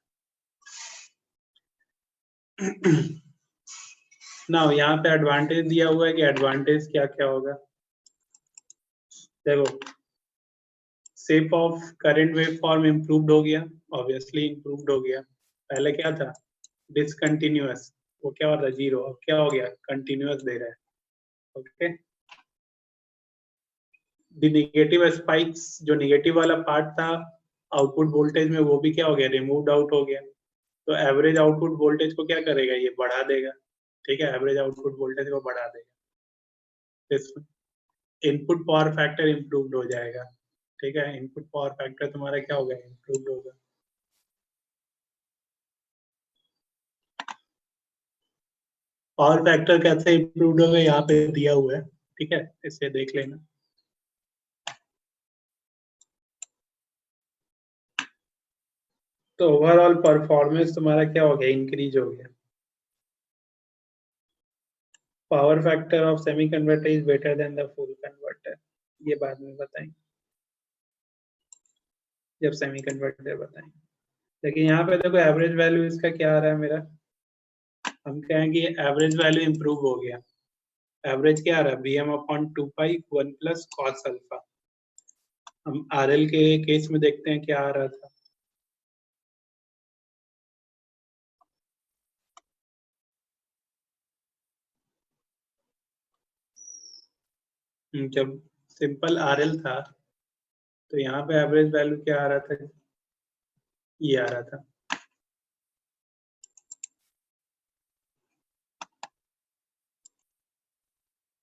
ना यहाँ पे एडवांटेज दिया हुआ है कि एडवांटेज क्या क्या होगा, देखो shape of current wave form improved हो गया, ऑब्वियसली इम्प्रूव्ड हो गया। पहले क्या था डिसकंटिन्यूअस, वो क्या हो रहा है 0, अब क्या हो गया कंटिन्यूअस दे रहा है। ओके, द नेगेटिव स्पाइक्स, जो नेगेटिव वाला पार्ट था आउटपुट वोल्टेज में, वो भी क्या हो गया रिमूव्ड आउट हो गया। तो एवरेज आउटपुट वोल्टेज को क्या करेगा, ये बढ़ा देगा। ठीक है, एवरेज आउटपुट वोल्टेज को बढ़ा देगा। इनपुट पावर फैक्टर इम्प्रूव्ड हो जाएगा। ठीक है, इनपुट पावर फैक्टर तुम्हारा क्या होगा, इम्प्रूव्ड होगा। पावर फैक्टर कैसे इम्प्रूव्ड होगा यहाँ पे दिया हुआ है, ठीक है, इसे देख लेना। तो ओवरऑल परफॉर्मेंस तुम्हारा क्या हो गया, इंक्रीज हो गया। Power factor of semiconductor is better than the full converter, ये बाद में बताएंगे जब सेमीकंडक्टर बताएंगे। लेकिन यहाँ पे देखो एवरेज वैल्यू इसका क्या आ रहा है मेरा, हम कहेंगे एवरेज वैल्यू इंप्रूव हो गया। एवरेज क्या आ रहा है Vm/2 पाई 1 प्लस कॉस अल्फा। हम आरएल के केस में देखते हैं क्या आ रहा था, जब सिंपल आरएल था तो यहाँ पे एवरेज वैल्यू क्या आ रहा था, ये आ रहा था।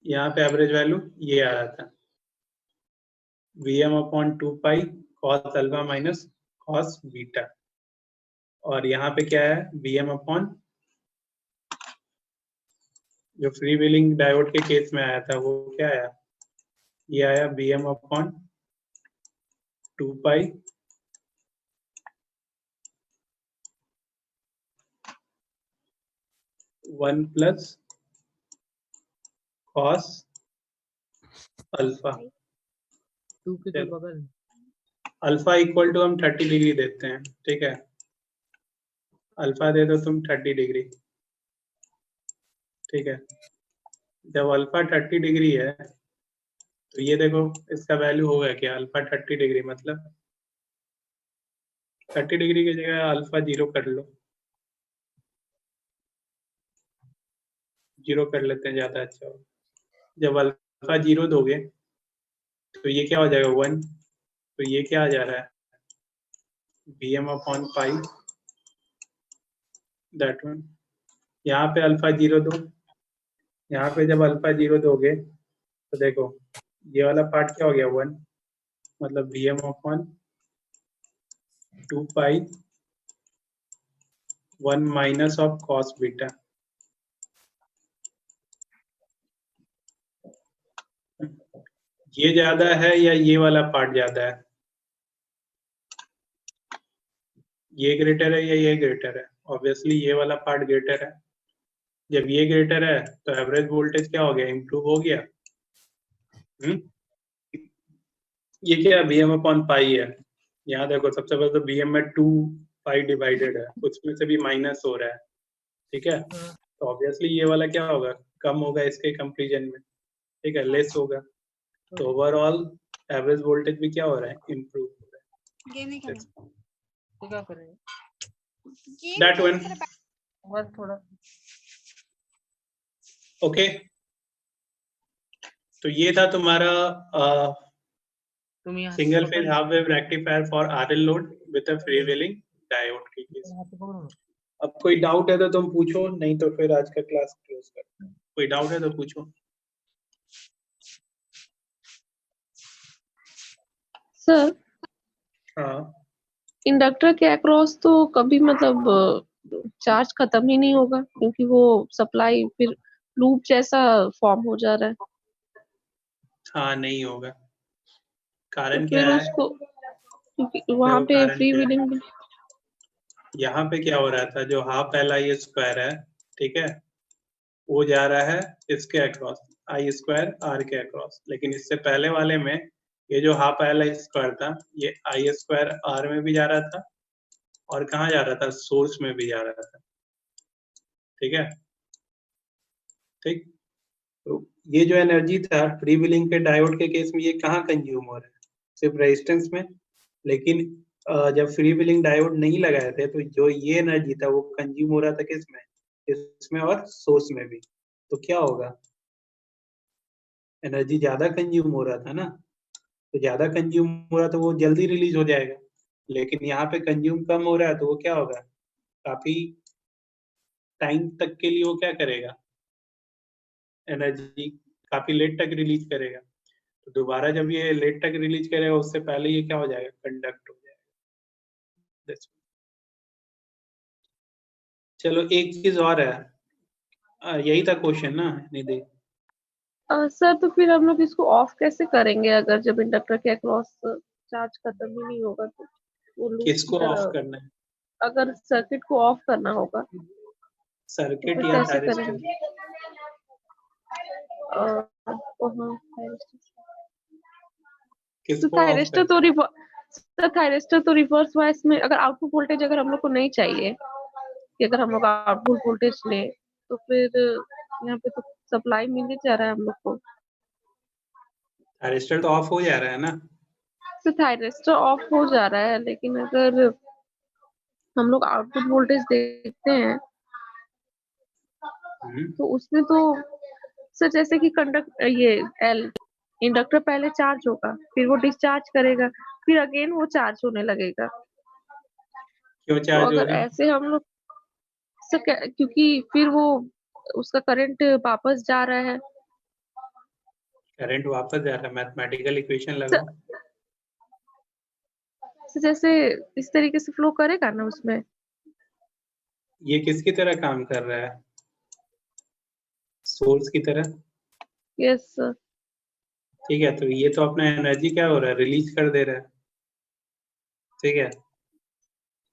यहाँ पे एवरेज वैल्यू ये आ रहा था Vm/2 pi cos alpha minus cos beta, और यहाँ पे क्या है जो फ्री व्हीलिंग डायोड के केस में आया था वो क्या आया, ये आया Bm अपॉन 2 पाई वन प्लस कॉस अल्फा। 2 के तो बगल अल्फा इक्वल टू हम 30 डिग्री देते हैं, ठीक है। अल्फा दे दो तुम 30 डिग्री, ठीक है। जब अल्फा 30 डिग्री है तो ये देखो इसका वैल्यू होगा क्या, अल्फा 30 डिग्री मतलब 30 डिग्री की जगह अल्फा 0 कर लो, 0 कर लेते हैं, ज्यादा अच्छा होगा। जब अल्फा 0 दोगे तो ये क्या हो जाएगा 1, तो ये क्या आ जा रहा है Bm upon pi that one. यहाँ पे अल्फा 0 दो, यहाँ पे जब अल्फा 0 दोगे तो देखो ये वाला पार्ट क्या हो गया 1, मतलब Bm upon 2 pi 1 minus of cos beta. ये ज्यादा है या ये वाला पार्ट ज्यादा है, ये ग्रेटर है या ये ग्रेटर है, ऑब्वियसली ये वाला पार्ट ग्रेटर है। जब ये ग्रेटर है तो एवरेज वोल्टेज क्या हो गया, इम्प्रूव हो गया। ये क्या Bm अपॉन पाई है, यहाँ देखो सबसे पहले तो Bm में 2 पाई डिवाइडेड है, उसमें से भी माइनस हो रहा है, ठीक है। तो ऑब्वियसली ये वाला क्या होगा, कम होगा इसके कंपेरिजन में, ठीक है, लेस होगा। तो ओवरऑल एवरेज वोल्टेज भी क्या हो रहा है, इम्प्रूव हो रहा है। गेम नहीं खेलना, तो क्या करेंगे That one. बस थोड़ा ओके तो ये था तुम्हारा तुम यहाँ single phase half wave rectifier for RL load with a free wheeling diode की केस। यहाँ पे पकड़ो ना। अब कोई डाउट है तो तुम पूछो, नहीं तो फिर आज का क्लास क्लोज करते हैं। कोई डाउट है तो पूछो। सर हाँ इंडक्टर के अक्रॉस तो कभी मतलब चार्ज खत्म ही नहीं होगा, क्योंकि वो सप्लाई फिर लूप जैसा फॉर्म हो जा रहा है। हाँ नहीं होगा, तो कारण फिर क्या है, उसको, क्योंकि वहां देखो पे कारण फ्री क्या है, व्हीलिंग यहाँ पे क्या हो रहा था, जो हाफ एल आई स्क्वायर है, ठीक है, वो जा रहा है इसके अक्रॉस, आई स्क्वायर आर के अक्रॉस। लेकिन इससे पहले वाले में ये जो हाफ एल आई स्क्वायर था, ये आई स्क्वायर आर में भी जा रहा था और कहाँ जा रहा था, सोर्स में भी जा रहा था, ठीक है। ठीक, तो ये जो एनर्जी था फ्री व्हीलिंग के डायोड के केस में, ये कहाँ कंज्यूम हो रहा है, सिर्फ रेजिस्टेंस में। लेकिन जब फ्री व्हीलिंग डायोड नहीं लगाए थे तो जो ये एनर्जी था वो कंज्यूम हो रहा था किसमें, इसमें और सोर्स में भी। तो क्या होगा, एनर्जी ज्यादा कंज्यूम हो रहा था ना, तो ज्यादा कंज्यूम हो रहा तो वो जल्दी रिलीज हो जाएगा। लेकिन यहाँ पे कंज्यूम कम हो रहा है तो वो क्या होगा, काफी टाइम तक के लिए वो क्या करेगा, एनर्जी काफी लेट तक रिलीज करेगा। तो दोबारा जब ये लेट तक रिलीज करेगा उससे पहले ये क्या हो जाएगा, कंडक्ट हो जाएगा। That's all. चलो एक चीज और है, यही था क्वेश्चन ना निधि। सर तो फिर हम लोग इसको ऑफ कैसे करेंगे, अगर जब इंडक्टर के अक्रॉस चार्ज खत्म ही नहीं होगा तो वो लूप की किसको ऑफ तरह, करना है, अगर सर्किट को ऑफ करना होगा तो सर्किट फिर या कैसे थायरिस्टर? करेंगे? हाँ, थायरिस्टर। तो किसको ऑफ थायरिस्टर तो थायरिस्टर तो रिवर्स वॉइस में, अगर आउटपुट वोल्टेज अगर हम लोग को नहीं चाहिए, कि अगर हम लोग आउटपुट वोल्टेज ले, तो फिर यहाँ पे तो सप्लाई मिल ही जा रहा है हम लोग को। थायरिस्टर तो ऑफ हो जा रहा है ना। तो थायरिस्टर ऑफ हो जा रहा है, लेकिन अगर हम लोग आउटपुट वोल्टेज देखते हैं तो उसमें तो सर जैसे कि ये एल इंडक्टर पहले चार्ज होगा, फिर वो डिस्चार्ज करेगा, फिर अगेन वो चार्ज होने लगेगा। क्यों तो चार्ज हो अगर रही, ऐसे हम लोग क्योंकि फिर वो उसका करंट वापस जा रहा है। करंट वापस जा रहा है, मैथमेटिकल इक्वेशन तो लगाओ। जैसे इस तरीके से फ्लो करेगा ना उसमें। ये किसकी तरह काम कर रहा है, सोर्स की तरह। Yes sir. ठीक है, तो ये तो अपना एनर्जी क्या हो रहा है, रिलीज कर दे रहा है। ठीक है,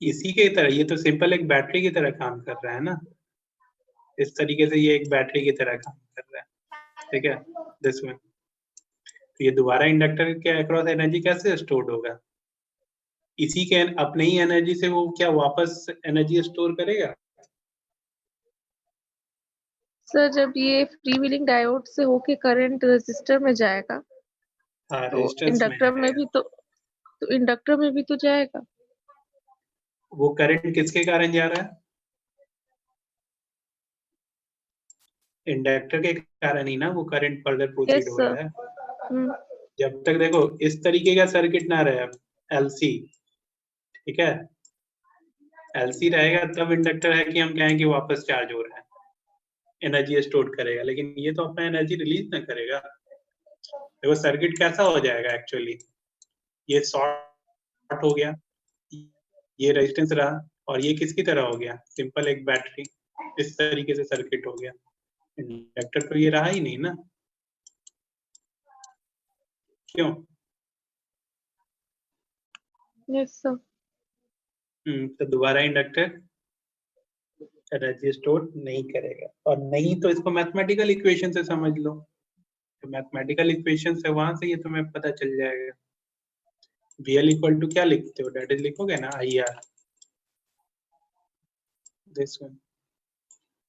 इसी के तरह ये तो सिंपल एक बैटरी की तरह काम कर रहा है ना, इस तरीके से ये एक बैटरी की तरह काम कर रहा है। ठीक है, दिस वन। तो ये दोबारा इंडक्टर के अक्रॉस एनर्जी कैसे स्टोर होगा, इसी के अपने ही एनर्जी से वो क्या वापस एनर्जी स्टोर करेगा। सर जब ये फ्री व्हीलिंग डायोड से होके करंट रेजिस्टर में जाएगा हाँ, तो रेजिस्टेंस में इंडक्टर में जाएगा। भी तो इंडक्टर में भी तो जाएगा। वो करंट किसके कारण जा रहा है, इंडक्टर के कारण ही ना वो करंट फर्दर प्रोसीड यस हो सर। रहा है। जब तक देखो इस तरीके का सर्किट ना रहे, एलसी, ठीक है, एलसी रहेगा तब इंडक्टर है कि हम कहें कि वापस चार्ज हो रहा है, एनर्जी स्टोर करेगा, लेकिन ये तो अपना एनर्जी रिलीज ना करेगा। देखो सर्किट कैसा हो जाएगा एक्चुअली, ये शॉर्ट हो गया, ये रेजिस्टेंस रहा, और ये किसकी तरह हो गया, सिंपल एक बैटरी, इस तरीके से सर्किट हो गया। इंडक्टर तो ये रहा ही नहीं ना, क्यों? Yes sir. तो दोबारा इंडक्टर एनर्जी स्टोर नहीं करेगा, और नहीं तो इसको मैथमेटिकल इक्वेशन से समझ लो, तो मैथमेटिकल इक्वेशन से वहां से ये तुम्हें पता चल जाएगा। VL इक्वल टू क्या लिखते हो, डेट इज लिखोगे ना IR, दिस वन,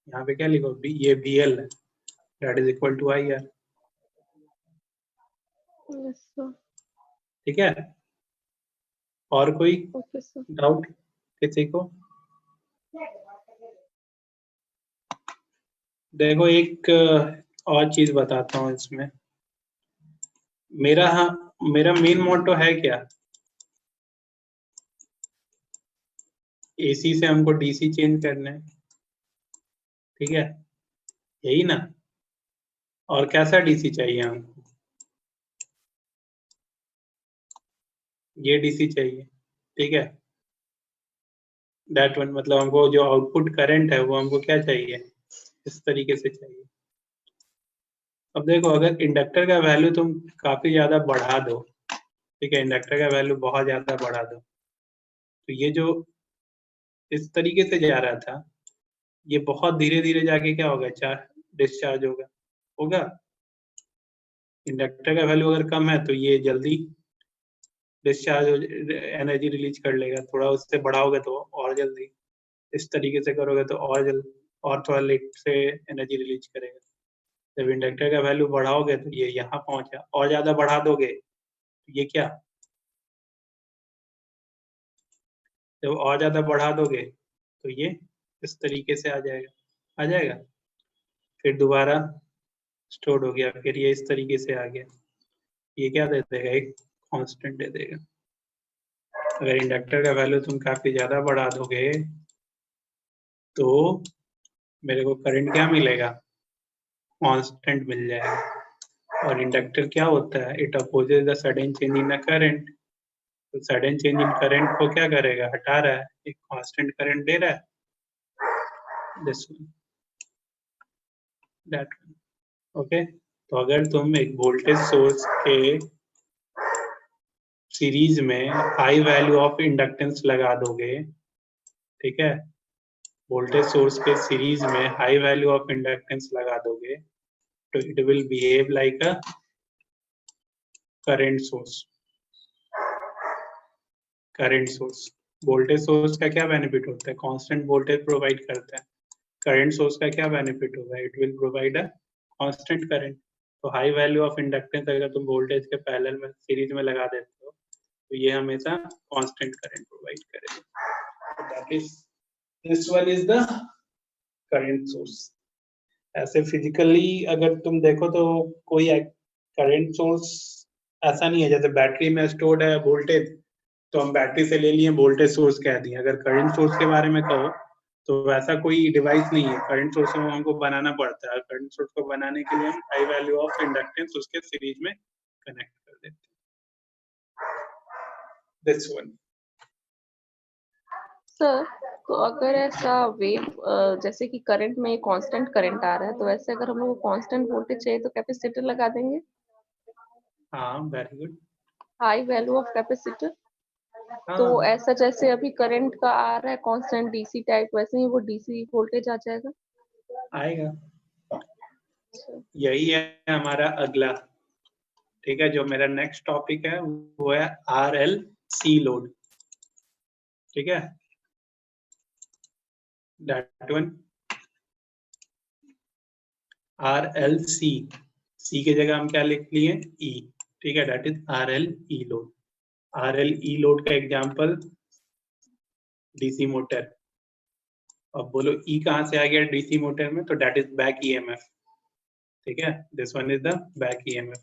यहाँ पे क्या लिखो, ये VL है, that is equal to IR। Yes sir. ठीक है, और कोई ओके सर। डाउट किसी को? देखो एक और चीज बताता हूँ इसमें, मेरा मेन मोटो है क्या, AC से हमको DC चेंज करना है। ठीक है, यही ना, और कैसा DC चाहिए हमको, ये DC चाहिए। ठीक है, दैट वन, मतलब हमको जो आउटपुट करंट है वो हमको क्या चाहिए, इस तरीके से चाहिए। अब देखो अगर इंडक्टर का वैल्यू तुम काफी ज्यादा बढ़ा दो, ठीक है, इंडक्टर का वैल्यू बहुत ज्यादा बढ़ा दो, तो ये जो इस तरीके से जा रहा था, ये बहुत धीरे धीरे जाके क्या होगा, डिस्चार्ज होगा होगा। इंडक्टर का वैल्यू अगर कम है तो ये जल्दी डिस्चार्ज हो, एनर्जी रिलीज कर लेगा, थोड़ा उससे बढ़ाओगे तो और जल्दी, इस तरीके से करोगे तो और जल्दी, और थोड़ा लेट से एनर्जी रिलीज करेगा। जब इंडक्टर का वैल्यू बढ़ाओगे तो ये यहाँ पहुंचा, और ज्यादा बढ़ा दोगे तो ये क्या, जब और ज्यादा बढ़ा दोगे तो ये इस तरीके से आ जाएगा, आ जाएगा, फिर दोबारा स्टोर हो गया, फिर ये इस तरीके से आ गया, ये क्या दे देगा, एक कांस्टेंट दे देगा। अगर इंडक्टर का वैल्यू तुम काफी ज्यादा बढ़ा दोगे तो मेरे को करंट क्या मिलेगा, कांस्टेंट मिल जाएगा। और इंडक्टर क्या होता है, it opposes the sudden change in the current, तो सडन चेंज इन करंट को क्या करेगा, हटा रहा है, एक कांस्टेंट करंट दे रहा है, दिस दैट। ओके, तो अगर तुम एक वोल्टेज सोर्स के सीरीज में हाई वैल्यू ऑफ इंडक्टेंस लगा दोगे, ठीक है, वोल्टेज सोर्स के सीरीज में हाई वैल्यू ऑफ इंडक्टेंस लगा दोगे तो it will behave like a current source. Current source, voltage source का क्या बेनिफिट होता है, कांस्टेंट वोल्टेज प्रोवाइड करता है। करंट सोर्स का क्या बेनिफिट होगा, it will provide a constant current. तो हाई वैल्यू ऑफ इंडक्टेंस अगर तुम वोल्टेज के पैरेलल में सीरीज में लगा देते हो तो ये हमेशा कांस्टेंट करंट प्रोवाइड करेगा। That is, this one is the current source. ऐसे फिजिकली अगर तुम देखो तो कोई करंट सोर्स ऐसा नहीं है, जैसे बैटरी में स्टोर्ड है वोल्टेज तो हम बैटरी से ले लिए वोल्टेज सोर्स कह दिए। अगर करंट सोर्स के बारे में कहो तो वैसा कोई डिवाइस नहीं है, करंट सोर्स को हमको बनाना पड़ता है। करंट सोर्स को बनाने के लिए हम हाई वैल्यू ऑफ इंडक्टेंस उसके सीरीज में कनेक्ट कर देते हैं, दिस वन। सर तो अगर ऐसा वेव जैसे कि करंट में कांस्टेंट करंट आ रहा है, तो वैसे अगर हम लोग को कांस्टेंट वोल्टेज चाहिए तो कैपेसिटर लगा देंगे, हाँ, very good. High value of capacitor. तो हाँ, ऐसा जैसे अभी करंट का आ रहा है कांस्टेंट डीसी टाइप, वैसे ही वो डीसी वोल्टेज आ जाएगा। आएगा। यही है हमारा अगला। ठीक है, जो मेरा नेक्स्ट टॉपिक है वो है RLC लोड। ठीक है, दैट वन RLC, C की जगह हम क्या लिख लिए, E। ठीक है, that is RLE load. RLE load का एग्जांपल डीसी मोटर। अब बोलो E कहाँ से आ गया डीसी मोटर में, तो दैट इज बैक EMF। ठीक है, this one is the back EMF।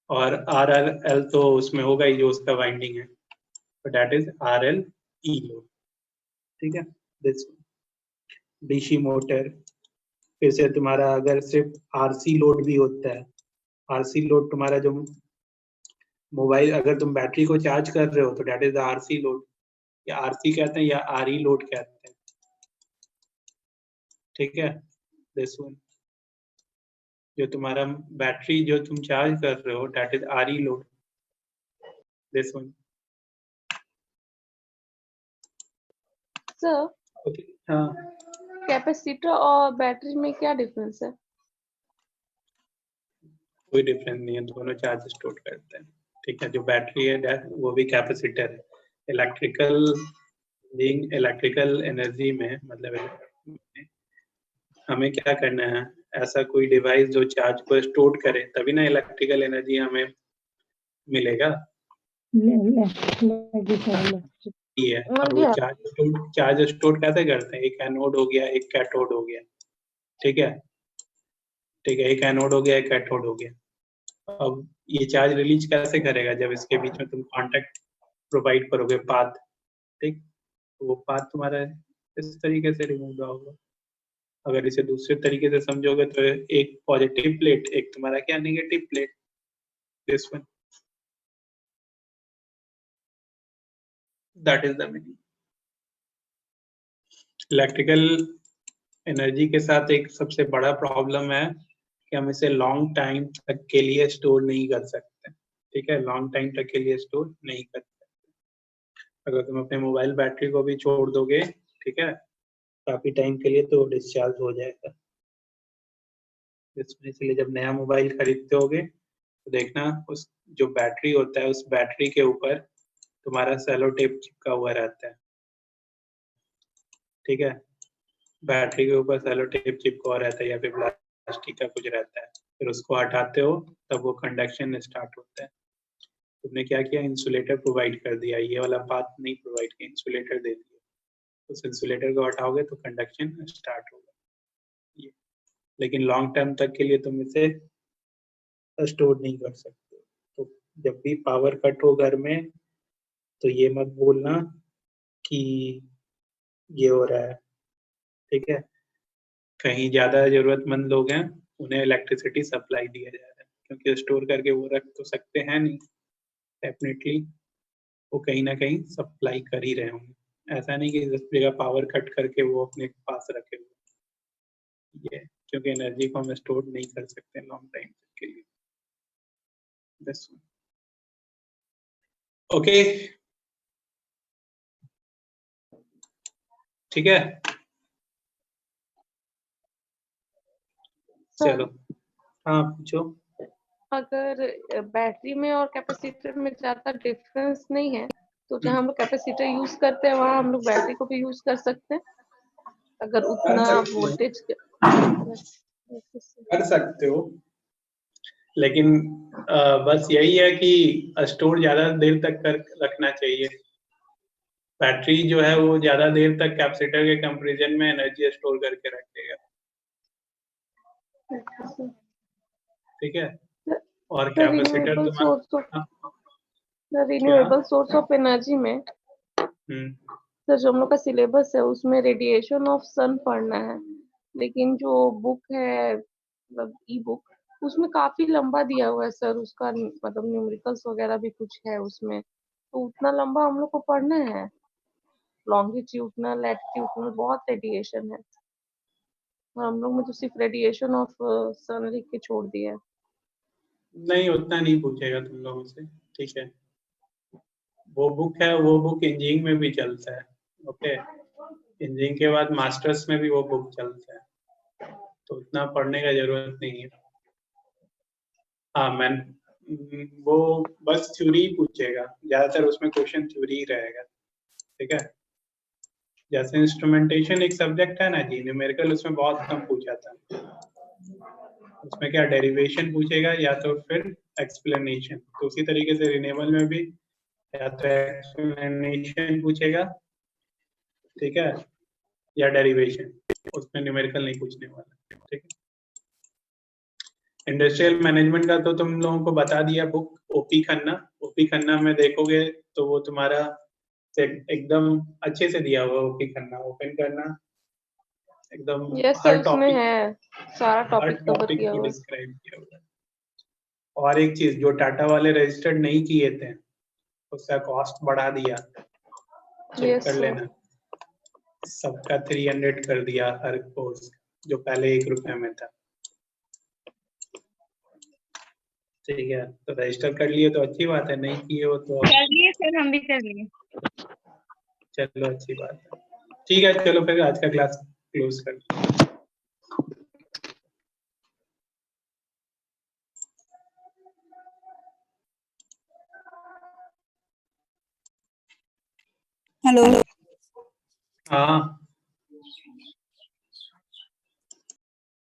और RLL तो उसमें होगा ही जो उसका वाइंडिंग है, तो दैट इज RLE लोड। ठीक है, दिस डीसी मोटर। फिर से तुम्हारा अगर सिर्फ RC लोड भी होता है, RC लोड तुम्हारा जो मोबाइल, अगर तुम बैटरी को चार्ज कर रहे हो तो that is the RC load, या RC कहते हैं या RE लोड कहते हैं। ठीक है, दिस वन जो तुम्हारा बैटरी जो तुम चार्ज कर रहे हो that is RE load, this one. Sir, okay, हाँ, कैपेसिटर और बैटरी में क्या डिफरेंस है? कोई डिफरेंस नहीं है, दोनों चार्ज स्टोर करते हैं। ठीक है, जो बैटरी है वो भी कैपेसिटर है। इलेक्ट्रिकल एनर्जी में मतलब हमें क्या करना है, ऐसा कोई डिवाइस जो चार्ज को स्टोर करे, तभी ना इलेक्ट्रिकल एनर्जी हमें मिलेगा। ये है। और वो चार्ज स्टोर कैसे करते हैं, एक एनोड हो गया एक कैथोड हो गया। ठीक है, ठीक है, एक एनोड हो गया एक कैथोड हो गया। अब ये चार्ज रिलीज कैसे करेगा, जब इसके बीच में तुम कांटेक्ट प्रोवाइड करोगे, पाथ। ठीक, तो वो पाथ तुम्हारा इस तरीके से रिमूव होगा। अगर इसे दूसरे तरीके से समझोगे तो एक पॉजिटिव प्लेट, एक तुम्हारा क्या negative plate, this one, that is the meaning. Electrical energy के साथ एक सबसे बड़ा प्रॉब्लम है कि हम इसे लॉन्ग टाइम तक के लिए स्टोर नहीं कर सकते। ठीक है, लॉन्ग टाइम तक के लिए स्टोर नहीं कर सकते। अगर तुम अपने मोबाइल बैटरी को भी छोड़ दोगे, ठीक है, काफी टाइम के लिए, तो डिस्चार्ज हो जाएगा। इसलिए जब नया मोबाइल खरीदते होगे तो देखना उस जो बैटरी होता है उस बैटरी के ऊपर तुम्हारा सेलो टेप चिपका हुआ रहता है। ठीक है, बैटरी के ऊपर सेलो टेप चिपका हुआ रहता है या फिर प्लास्टिक का कुछ रहता है। फिर उसको हटाते हो तब वो कंडक्शन स्टार्ट होता है। तुमने क्या किया, इंसुलेटर प्रोवाइड कर दिया, ये वाला पाथ नहीं प्रोवाइड किया, इंसुलेटर दे दिया। उस इंसुलेटर को हटाओगे तो कंडक्शन स्टार्ट होगा। ये लेकिन लॉन्ग टर्म तक के लिए तुम इसे स्टोर नहीं कर सकते। तो जब भी पावर कट हो घर में तो ये मत बोलना कि ये हो रहा है। ठीक है, कहीं ज्यादा जरूरतमंद लोग हैं उन्हें इलेक्ट्रिसिटी सप्लाई दिया जा रहा है, क्योंकि स्टोर करके वो रख तो सकते हैं नहीं, डेफिनेटली वो कहीं ना कहीं सप्लाई कर ही रहे होंगे। ऐसा नहीं कि जिस जगह पावर कट करके वो अपने पास रखे हुए, ये क्योंकि एनर्जी को हम स्टोर नहीं कर सकते लॉन्ग टाइम के लिए। ओके, ठीक है, चलो, हाँ पूछो। अगर बैटरी में और कैपेसिटर में ज्यादा डिफरेंस नहीं है, तो जहाँ हम लोग कैपेसिटर यूज करते हैं वहाँ हम लोग बैटरी को भी यूज कर सकते हैं, अगर उतना वोल्टेज कर सकते हो, लेकिन बस यही है कि स्टोर ज्यादा देर तक कर रखना चाहिए। बैटरी जो है वो ज्यादा देर तक कैपेसिटर के कंपैरिजन में एनर्जी स्टोर करके रखेगा। ठीक है, और कैपेसिटर रिन्यूएबल सोर्स ऑफ तुम्हारा रिन्यूएबल सोर्स ऑफ एनर्जी में हम्म, तो जो हम लोग का सिलेबस है उसमें रेडिएशन ऑफ सन पढ़ना है, लेकिन जो बुक है मतलब ई बुक, उसमें काफी लंबा दिया हुआ है सर, उसका मतलब न्यूमेरिकल्स वगैरह भी कुछ है उसमें, तो उतना लंबा हम लोग को पढ़ना है। लॉन्गिट्यूडनल लैटिट्यूडनल बहुत रेडिएशन है, और हम लोग में तो सिर्फ रेडिएशन ऑफ सन लिख के छोड़ दिया है। नहीं, उतना नहीं पूछेगा तुम लोगों से, ठीक है। वो बुक है, वो बुक इंजीनियरिंग में भी चलता है, ओके। इंजीनियरिंग के बाद मास्टर्स में भी वो बुक चलता है, तो उतना पढ़ने का जरूरत नहीं है। हाँ, वो बस थ्योरी पूछेगा ज्यादातर, उसमें क्वेश्चन थ्योरी रहेगा, ठीक है। जैसे इंस्ट्रूमेंटेशन एक सब्जेक्ट है ना जी, न्यूमेरिकल उसमें बहुत कम पूछा था। उसमें क्या डेरिवेशन पूछेगा या तो फिर एक्सप्लेनेशन, तो उसी तरीके से रिन्यूएबल में भी या तो एक्सप्लेनेशन पूछेगा, ठीक है, या डेरिवेशन। उसमें न्यूमेरिकल नहीं पूछने वाला, ठीक है। इंडस्ट्रियल मैनेजमेंट का तो तुम लोगों को बता दिया book, OP Khanna. OP Khanna में देखोगे तो वो तुम्हारा एकदम अच्छे से दिया हुआ। ओपी खन्ना ओपन करना, एकदम यस हर सर, उसमें टॉपिक है सारा हर टॉपिक कवर टॉपिक किया को हुआ है। डिस्क्राइब किया हुआ है। और एक चीज, जो टाटा वाले रजिस्टर्ड नहीं किए थे उसका कॉस्ट बढ़ा दिया, चेक यस कर सर। लेना। सबका 300 कर दिया हर कोर्स, जो पहले 1 रुपए में था, ठीक है। तो रजिस्टर कर लिए तो अच्छी बात है, नहीं किए हो तो कर लिए सर, हम भी कर लिए। चलो अच्छी बात है, ठीक है। चलो फिर आज का क्लास क्लोज कर। हेलो। हाँ